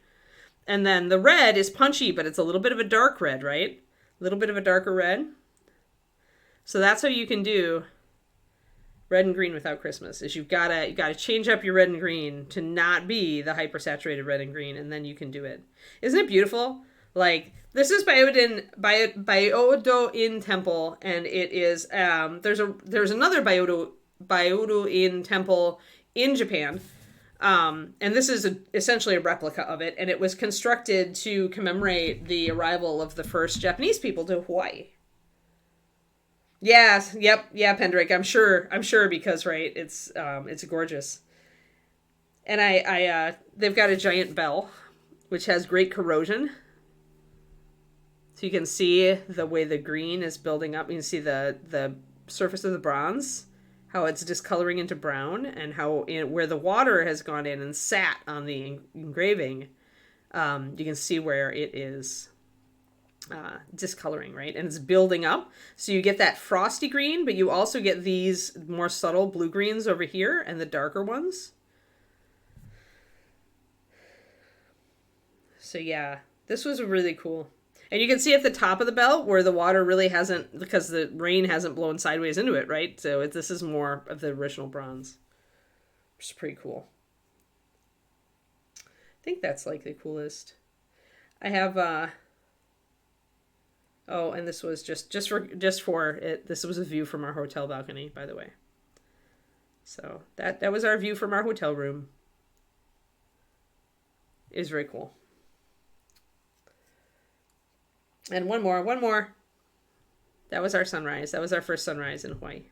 And then the red is punchy, but it's a little bit of a dark red, right? A little bit of a darker red. So that's how you can do red and green without Christmas, is you gotta change up your red and green to not be the hypersaturated red and green, and then you can do it. Isn't it beautiful? Like, this is Byodo-in Temple, and it is there's another Byodo-in Temple in Japan, and this is essentially a replica of it, and it was constructed to commemorate the arrival of the first Japanese people to Hawaii. Yes, yep, yeah, Pendrake. I'm sure because right, it's gorgeous, and they've got a giant bell, which has great corrosion. So you can see the way the green is building up. You can see the surface of the bronze, how it's discoloring into brown, and how where the water has gone in and sat on the engraving, you can see where it is discoloring, right? And it's building up. So you get that frosty green, but you also get these more subtle blue greens over here and the darker ones. So yeah, this was really cool. And you can see at the top of the belt where the water really hasn't, because the rain hasn't blown sideways into it, right? So this is more of the original bronze, which is pretty cool. I think that's like the coolest. I have, oh, and this was just for it. This was a view from our hotel balcony, by the way. So that was our view from our hotel room. It was very cool. And one more. That was our sunrise. That was our first sunrise in Hawaii.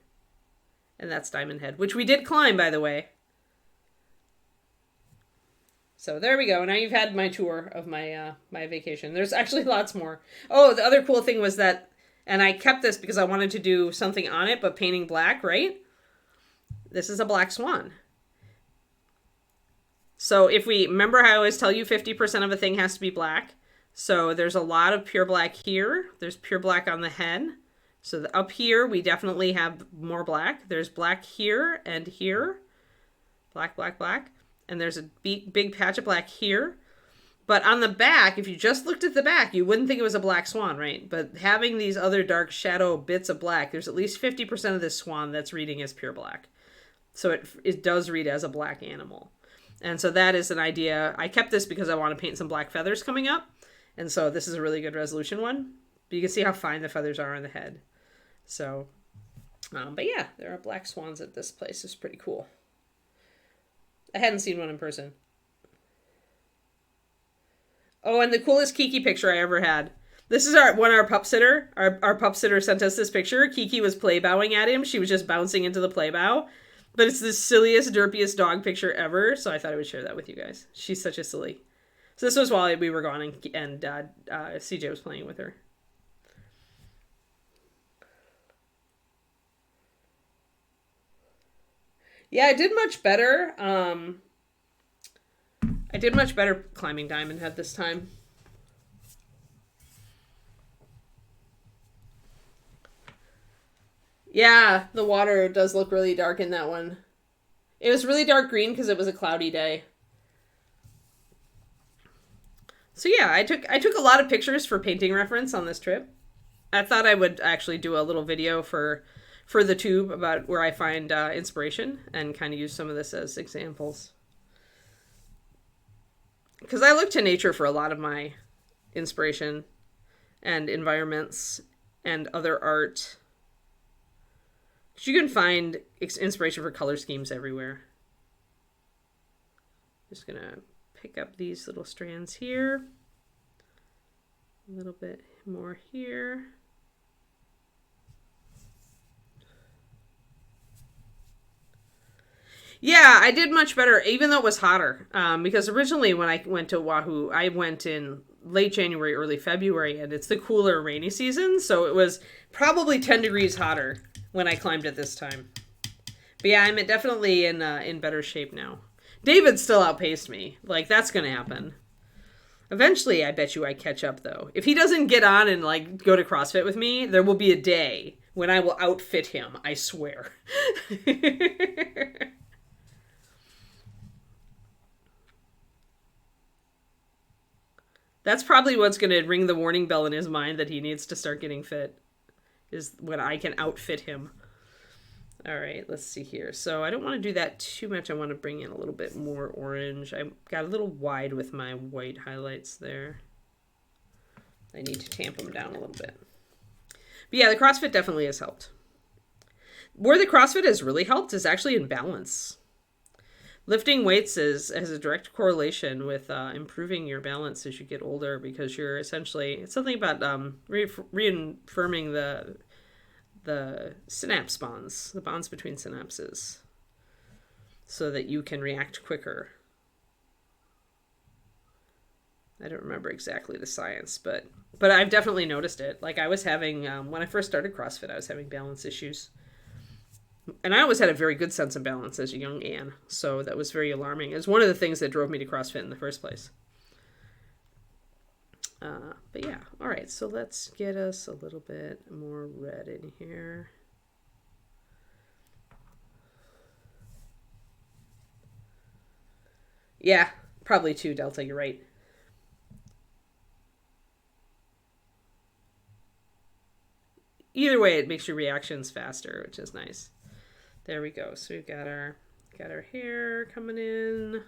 And that's Diamond Head, which we did climb, by the way. So there we go. Now you've had my tour of my my vacation. There's actually lots more. Oh, the other cool thing was that, and I kept this because I wanted to do something on it, but painting black, right? This is a black swan. So if we remember how I always tell you 50% of a thing has to be black. So there's a lot of pure black here. There's pure black on the head. So up here, we definitely have more black. There's black here and here. Black, black, black. And there's a big patch of black here. But on the back, if you just looked at the back, you wouldn't think it was a black swan, right? But having these other dark shadow bits of black, there's at least 50% of this swan that's reading as pure black. So it does read as a black animal. And so that is an idea. I kept this because I want to paint some black feathers coming up. And so this is a really good resolution one. But you can see how fine the feathers are on the head. So, but yeah, there are black swans at this place. It's pretty cool. I hadn't seen one in person. Oh, and the coolest Kiki picture I ever had. This is our pup sitter. Our pup sitter sent us this picture. Kiki was play bowing at him. She was just bouncing into the play bow. But it's the silliest, derpiest dog picture ever. So I thought I would share that with you guys. She's such a silly. So this was while we were gone and CJ was playing with her. Yeah, I did much better. I did much better climbing Diamond Head this time. Yeah, the water does look really dark in that one. It was really dark green because it was a cloudy day. So yeah, I took a lot of pictures for painting reference on this trip. I thought I would actually do a little video for the tube about where I find inspiration and kind of use some of this as examples. Because I look to nature for a lot of my inspiration and environments and other art. Because you can find inspiration for color schemes everywhere. Just going to pick up these little strands here. A little bit more here. Yeah, I did much better, even though it was hotter. Because originally when I went to Oahu, I went in late January, early February, and it's the cooler, rainy season. So it was probably 10 degrees hotter when I climbed it this time. But yeah, I'm definitely in better shape now. David still outpaced me. Like, that's going to happen. Eventually, I bet you I catch up, though. If he doesn't get on and, like, go to CrossFit with me, there will be a day when I will outfit him. I swear. That's probably what's going to ring the warning bell in his mind that he needs to start getting fit. Is when I can outfit him. All right, let's see here. So I don't want to do that too much. I want to bring in a little bit more orange. I got a little wide with my white highlights there. I need to tamp them down a little bit. But yeah, the CrossFit definitely has helped. Where the CrossFit has really helped is actually in balance. Lifting weights has a direct correlation with improving your balance as you get older, because you're essentially, it's something about reaffirming the synapse bonds, the bonds between synapses, so that you can react quicker. I don't remember exactly the science, but I've definitely noticed it. Like, I was having, when I first started CrossFit, I was having balance issues. And I always had a very good sense of balance as a young Anne, so that was very alarming. It was one of the things that drove me to CrossFit in the first place. But yeah, all right, so let's get us a little bit more red in here. Yeah, probably 2, Delta, you're right. Either way, it makes your reactions faster, which is nice. There we go. So we've got our hair coming in.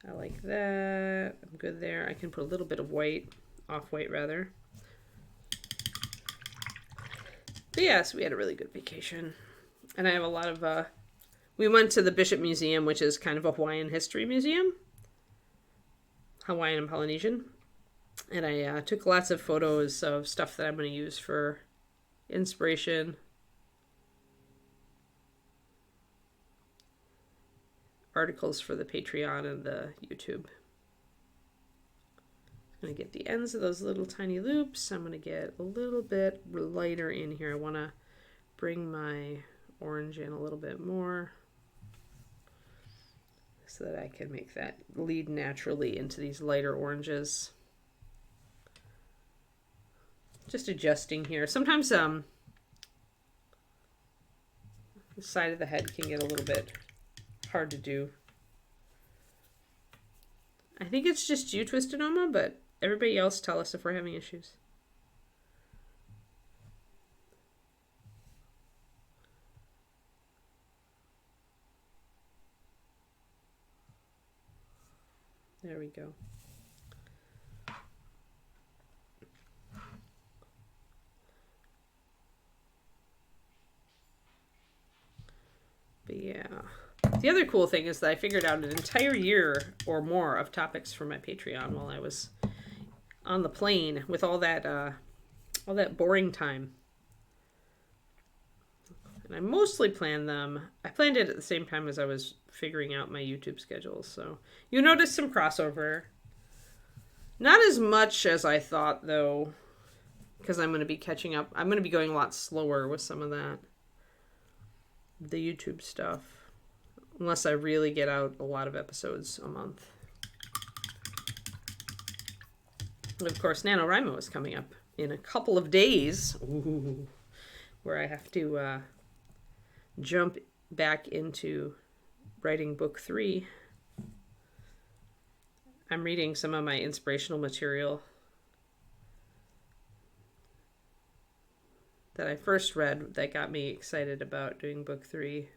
I like that. I'm good there. I can put a little bit of white, off-white rather. But yeah, so we had a really good vacation. And I have a lot of, we went to the Bishop Museum, which is kind of a Hawaiian history museum. Hawaiian and Polynesian. And I took lots of photos of stuff that I'm going to use for inspiration. Articles for the Patreon and the YouTube. I'm going to get the ends of those little tiny loops. I'm going to get a little bit lighter in here. I want to bring my orange in a little bit more so that I can make that lead naturally into these lighter oranges. Just adjusting here. Sometimes the side of the head can get a little bit hard to do. I think it's just you, Twistedoma, but everybody else tell us if we're having issues. There we go. But yeah. The other cool thing is that I figured out an entire year or more of topics for my Patreon while I was on the plane with all that boring time. And I mostly planned them. I planned it at the same time as I was figuring out my YouTube schedule. So you notice some crossover. Not as much as I thought, though, because I'm going to be catching up. I'm going to be going a lot slower with some of that. The YouTube stuff. Unless I really get out a lot of episodes a month. And of course, NaNoWriMo is coming up in a couple of days. Ooh, where I have to jump back into writing book 3. I'm reading some of my inspirational material that I first read that got me excited about doing book 3.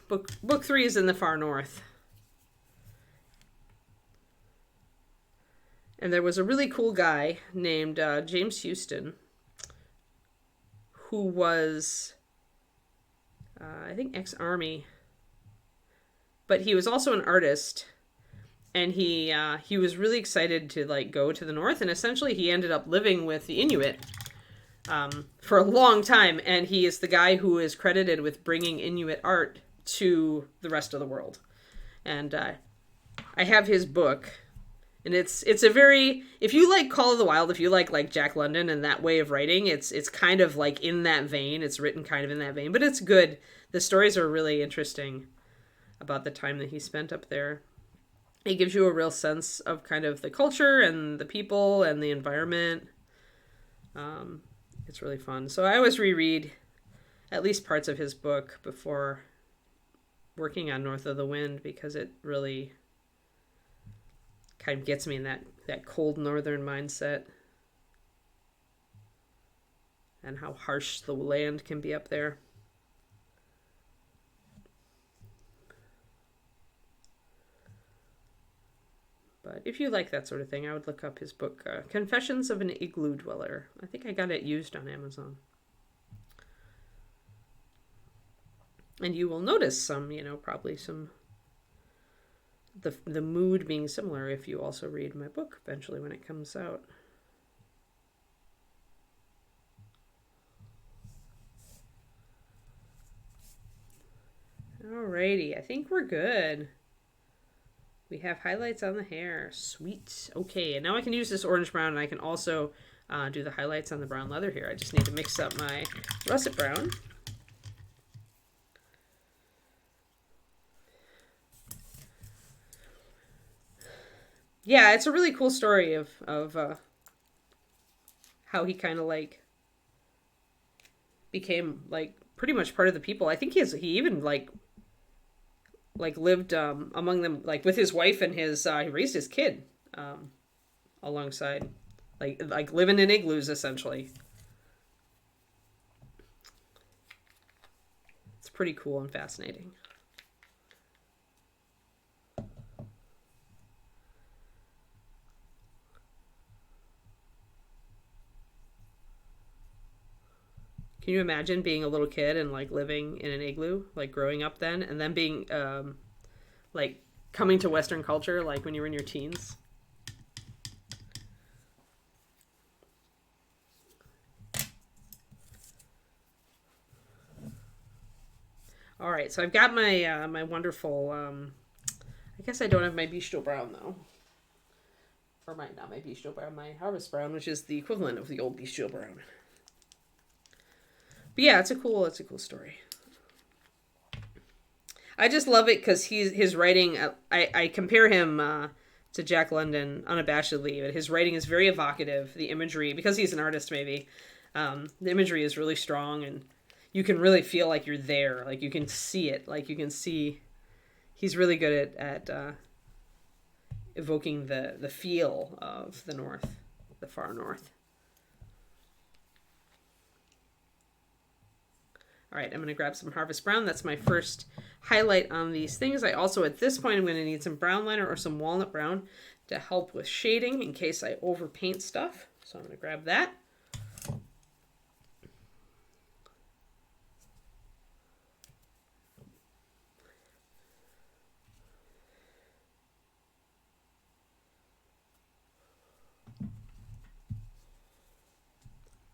Book 3 is in the far north. And there was a really cool guy named James Houston who was, I think, ex-Army. But he was also an artist. And he was really excited to, like, go to the north. And essentially he ended up living with the Inuit for a long time, and he is the guy who is credited with bringing Inuit art to the rest of the world. And I have his book, and it's a very, if you like Call of the Wild, if you like Jack London and that way of writing, it's kind of like in that vein. It's written kind of in that vein, but it's good. The stories are really interesting about the time that he spent up there. It gives you a real sense of kind of the culture and the people and the environment. It's really fun. So I always reread at least parts of his book before working on North of the Wind, because it really kind of gets me in that cold northern mindset and how harsh the land can be up there. But if you like that sort of thing, I would look up his book, Confessions of an Igloo Dweller. I think I got it used on Amazon. And you will notice some, probably some, the mood being similar if you also read my book eventually when it comes out. Alrighty, I think we're good. We have highlights on the hair. Sweet. Okay, and now I can use this orange brown, and I can also do the highlights on the brown leather here. I just need to mix up my russet brown. Yeah, it's a really cool story of how he kind of like became like pretty much part of the people. I think he even like lived among them, like with his wife and his he raised his kid alongside, like living in igloos essentially. It's pretty cool and fascinating. Can you imagine being a little kid and like living in an igloo, like growing up then, and then being like coming to Western culture like when you were in your teens? All right, so I've got my my wonderful. I guess I don't have my bistro brown though, or not my bistro brown, my harvest brown, which is the equivalent of the old bistro brown. But yeah, it's a cool story. I just love it because his writing. I compare him to Jack London unabashedly, but his writing is very evocative. The imagery, because he's an artist, maybe the imagery is really strong, and you can really feel like you're there. Like you can see it. Like you can see. He's really good at evoking the feel of the North, the far North. All right, I'm going to grab some Harvest Brown. That's my first highlight on these things. I also, at this point, I'm going to need some brown liner or some walnut brown to help with shading in case I overpaint stuff. So I'm going to grab that.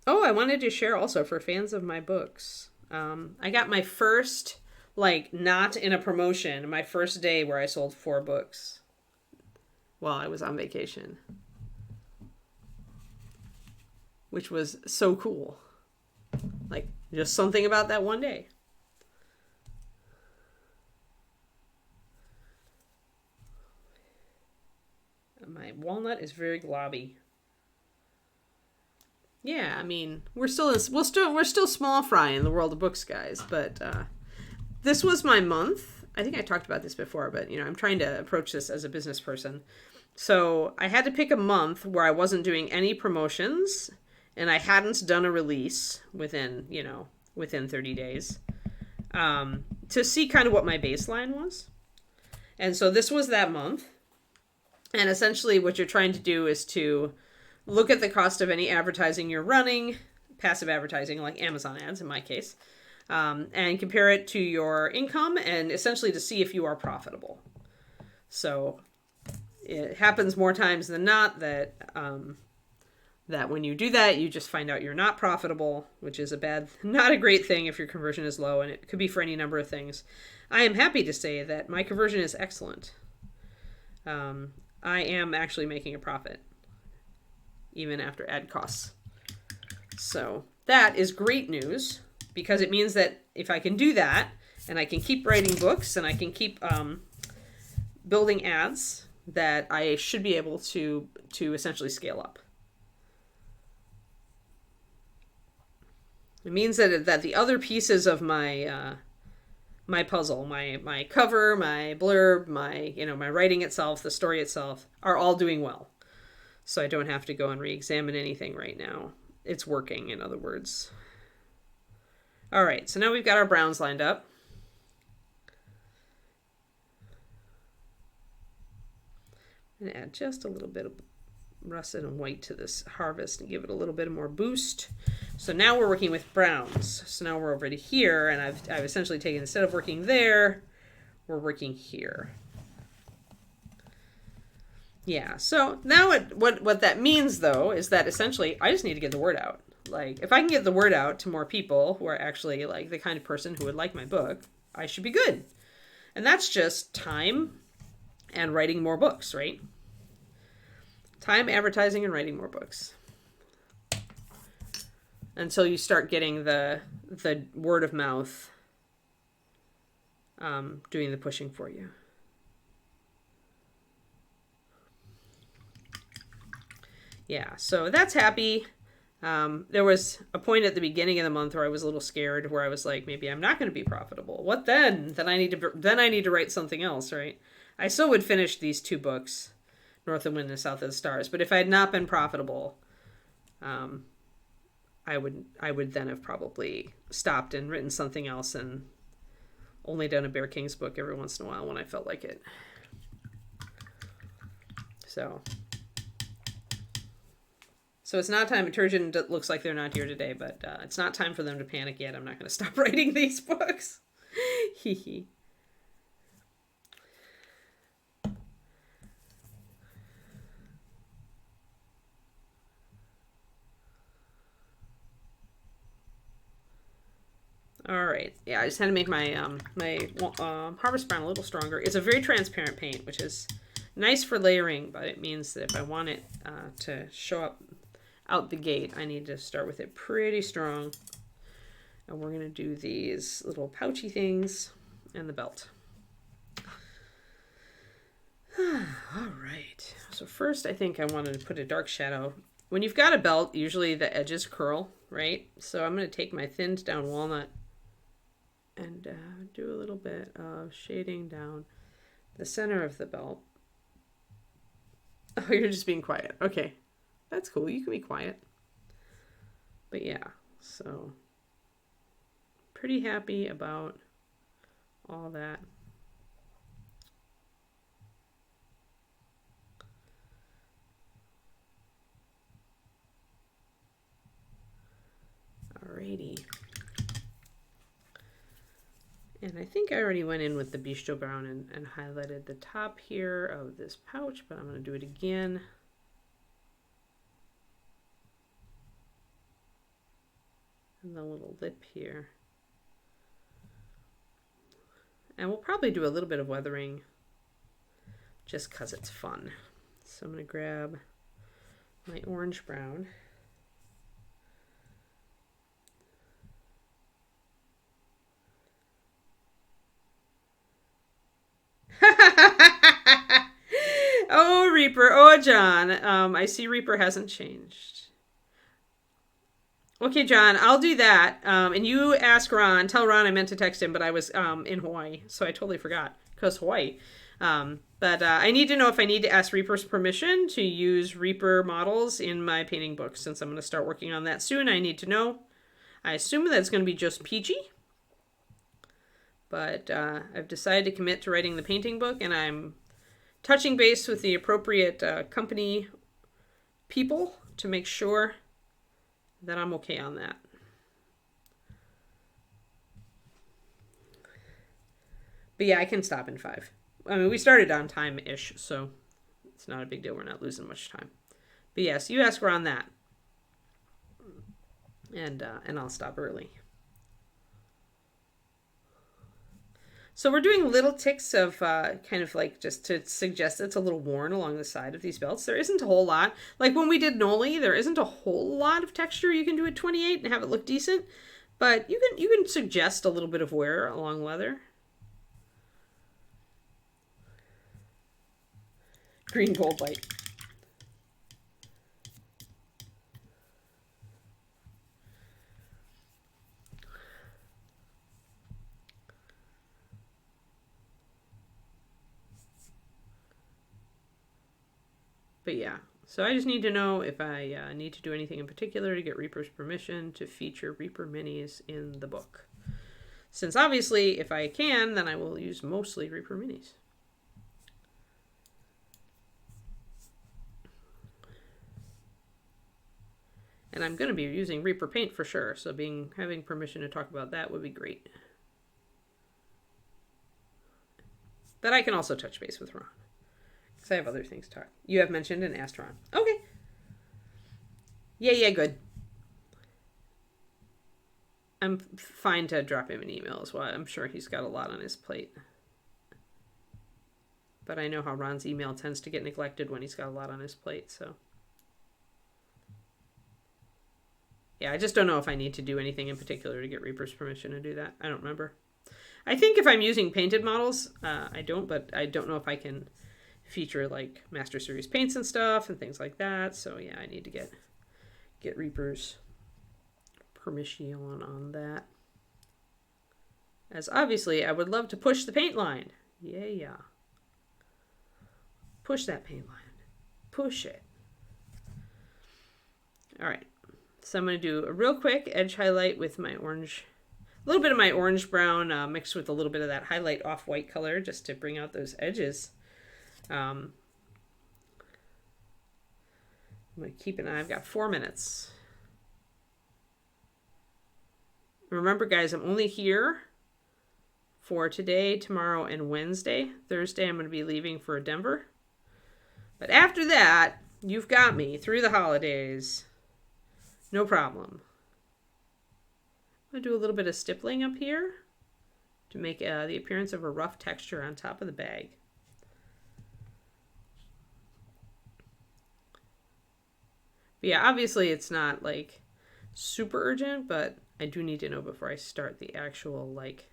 Oh, I wanted to share also for fans of my books. I got my first, like, not in a promotion, my first day where I sold 4 books while I was on vacation, which was so cool. Like, just something about that one day. My walnut is very globby. Yeah, I mean, we're still small fry in the world of books, guys. But this was my month. I think I talked about this before, but I'm trying to approach this as a business person. So I had to pick a month where I wasn't doing any promotions, and I hadn't done a release within 30 days, to see kind of what my baseline was. And so this was that month. And essentially, what you're trying to do is to look at the cost of any advertising you're running, passive advertising like Amazon ads in my case, and compare it to your income, and essentially to see if you are profitable. So it happens more times than not that that when you do that, you just find out you're not profitable, which is not a great thing if your conversion is low, and it could be for any number of things. I am happy to say that my conversion is excellent. I am actually making a profit, even after ad costs. So that is great news, because it means that if I can do that, and I can keep writing books, and I can keep building ads, that I should be able to essentially scale up. It means that the other pieces of my my puzzle, my cover, my blurb, my writing itself, the story itself, are all doing well. So I don't have to go and re-examine anything right now. It's working, in other words. All right, so now we've got our browns lined up. I'm going to add just a little bit of russet and white to this harvest and give it a little bit more boost. So now we're working with browns. So now we're over to here, and I've essentially taken, instead of working there, we're working here. Yeah, so now what that means, though, is that essentially I just need to get the word out. Like, if I can get the word out to more people who are actually like the kind of person who would like my book, I should be good. And that's just time and writing more books, right? Time, advertising, and writing more books. Until you start getting the word of mouth doing the pushing for you. Yeah, so that's happy. There was a point at the beginning of the month where I was a little scared, where I was like, maybe I'm not going to be profitable. What then? Then I need to write something else, right? I still would finish these 2 books, North of the Wind and South of the Stars. But if I had not been profitable, I would then have probably stopped and written something else and only done a Bear Kings book every once in a while when I felt like it. So it's not time. Turgeon looks like they're not here today, but it's not time for them to panic yet. I'm not going to stop writing these books. Hee hee. All right. Yeah, I just had to make my Harvest Brown a little stronger. It's a very transparent paint, which is nice for layering, but it means that if I want it to show up out the gate, I need to start with it pretty strong. And we're going to do these little pouchy things and the belt. All right. So first, I think I wanted to put a dark shadow. When you've got a belt, usually the edges curl, right? So I'm going to take my thinned down walnut and do a little bit of shading down the center of the belt. Oh, you're just being quiet. Okay. That's cool. You can be quiet. But yeah, so pretty happy about all that. Alrighty. And I think I already went in with the Bistro Brown and highlighted the top here of this pouch, but I'm going to do it again. And the little lip here. And we'll probably do a little bit of weathering just because it's fun. So I'm going to grab my orange brown. Oh, Reaper. Oh, John. I see Reaper hasn't changed. Okay, John, I'll do that. And you ask Ron. Tell Ron I meant to text him, but I was in Hawaii, so I totally forgot. Because Hawaii. But I need to know if I need to ask Reaper's permission to use Reaper models in my painting book. Since I'm going to start working on that soon, I need to know. I assume that it's going to be just peachy. But I've decided to commit to writing the painting book, and I'm touching base with the appropriate company people to make sure that I'm okay on that. But yeah, I can stop in 5. I mean, we started on time-ish, so it's not a big deal. We're not losing much time. But yes, you ask Ron that. and I'll stop early. So we're doing little ticks of kind of like just to suggest it's a little worn along the side of these belts. There isn't a whole lot. Like when we did Noli, there isn't a whole lot of texture you can do at 28 and have it look decent. But you can suggest a little bit of wear along leather. Green gold light. But yeah, so I just need to know if I need to do anything in particular to get Reaper's permission to feature Reaper minis in the book. Since obviously, if I can, then I will use mostly Reaper minis. And I'm going to be using Reaper paint for sure, so having permission to talk about that would be great. But I can also touch base with Ron. I have other things to talk. You have mentioned and asked Ron. Okay. Yeah, good. I'm fine to drop him an email as well. I'm sure he's got a lot on his plate. But I know how Ron's email tends to get neglected when he's got a lot on his plate, so. Yeah, I just don't know if I need to do anything in particular to get Reaper's permission to do that. I don't remember. I think if I'm using painted models, I don't, but I don't know if I can feature like Master Series paints and stuff and things like that. So yeah, I need to get Reaper's permission on that. As obviously, I would love to push the paint line. Yeah. Push that paint line. Push it. All right. So I'm going to do a real quick edge highlight with my orange, a little bit of my orange brown mixed with a little bit of that highlight off-white color just to bring out those edges. I'm going to keep an eye. I've got 4 minutes. Remember, guys, I'm only here for today, tomorrow, and Wednesday. Thursday, I'm going to be leaving for Denver. But after that, you've got me through the holidays. No problem. I'm going to do a little bit of stippling up here to make the appearance of a rough texture on top of the bag. But yeah, obviously it's not like super urgent, but I do need to know before I start the actual like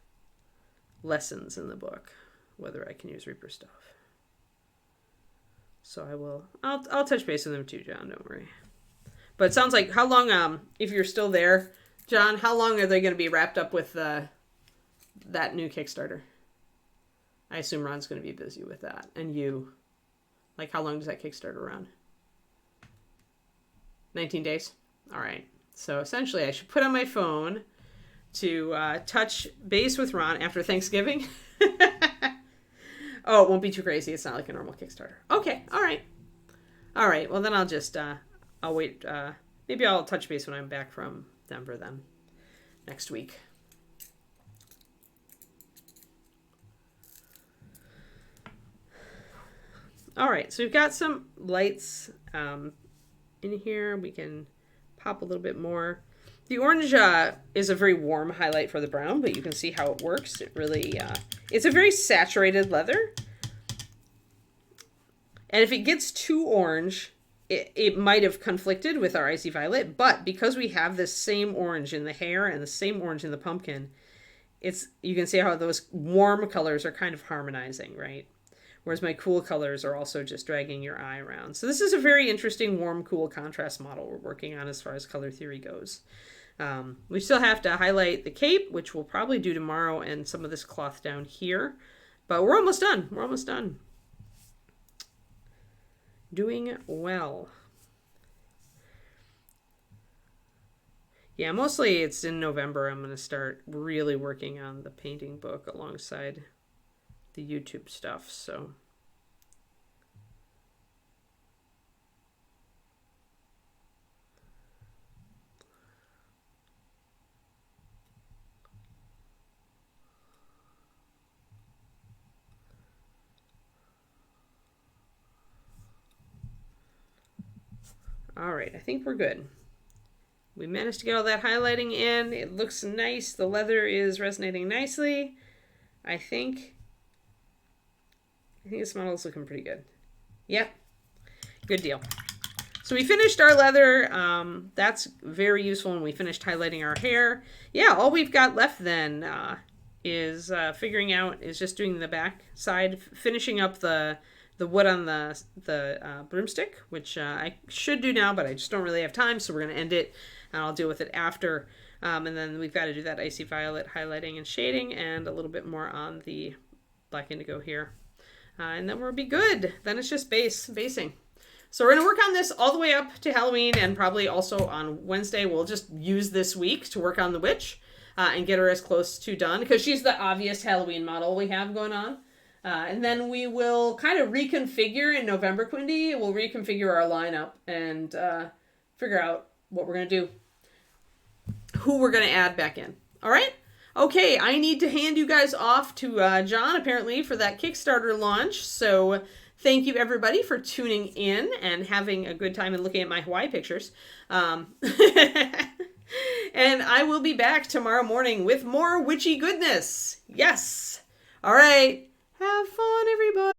lessons in the book whether I can use Reaper stuff. So I'll touch base with them too, John, don't worry. But it sounds like, how long, if you're still there, John, how long are they going to be wrapped up with that new Kickstarter? I assume Ron's going to be busy with that. And you, like, how long does that Kickstarter run? 19 days? All right. So essentially, I should put on my phone to touch base with Ron after Thanksgiving. Oh, it won't be too crazy. It's not like a normal Kickstarter. Okay. All right. All right. Well, then I'll just... I'll wait. Maybe I'll touch base when I'm back from Denver then next week. All right, so we've got some lights in here. We can pop a little bit more. The orange is a very warm highlight for the brown, but you can see how it works. It really, it's a very saturated leather. And if it gets too orange, it might have conflicted with our icy violet, but because we have this same orange in the hair and the same orange in the pumpkin, you can see how those warm colors are kind of harmonizing, right? Whereas my cool colors are also just dragging your eye around. So this is a very interesting warm, cool contrast model we're working on as far as color theory goes. We still have to highlight the cape, which we'll probably do tomorrow, and some of this cloth down here. But we're almost done. We're almost done. Doing well. Yeah, mostly it's in November I'm going to start really working on the painting book alongside the YouTube stuff, so. All right, I think we're good. we managed to get all that highlighting in. It looks nice. The leather is resonating nicely. I think this model is looking pretty good. Yep. Good deal. So we finished our leather. That's very useful when we finished highlighting our hair. Yeah, all we've got left then is is just doing the back side, finishing up the wood on the broomstick, which I should do now, but I just don't really have time, so we're going to end it, and I'll deal with it after. And then we've got to do that icy violet highlighting and shading, and a little bit more on the black indigo here. And then we'll be good. Then it's just basing. So we're going to work on this all the way up to Halloween, and probably also on Wednesday we'll just use this week to work on the witch and get her as close to done, because she's the obvious Halloween model we have going on. And then we will kind of reconfigure in November, Quindy. We'll reconfigure our lineup and figure out what we're going to do, who we're going to add back in. All right? Okay, I need to hand you guys off to John, apparently, for that Kickstarter launch. So thank you, everybody, for tuning in and having a good time and looking at my Hawaii pictures. And I will be back tomorrow morning with more witchy goodness. Yes. All right. Have fun, everybody.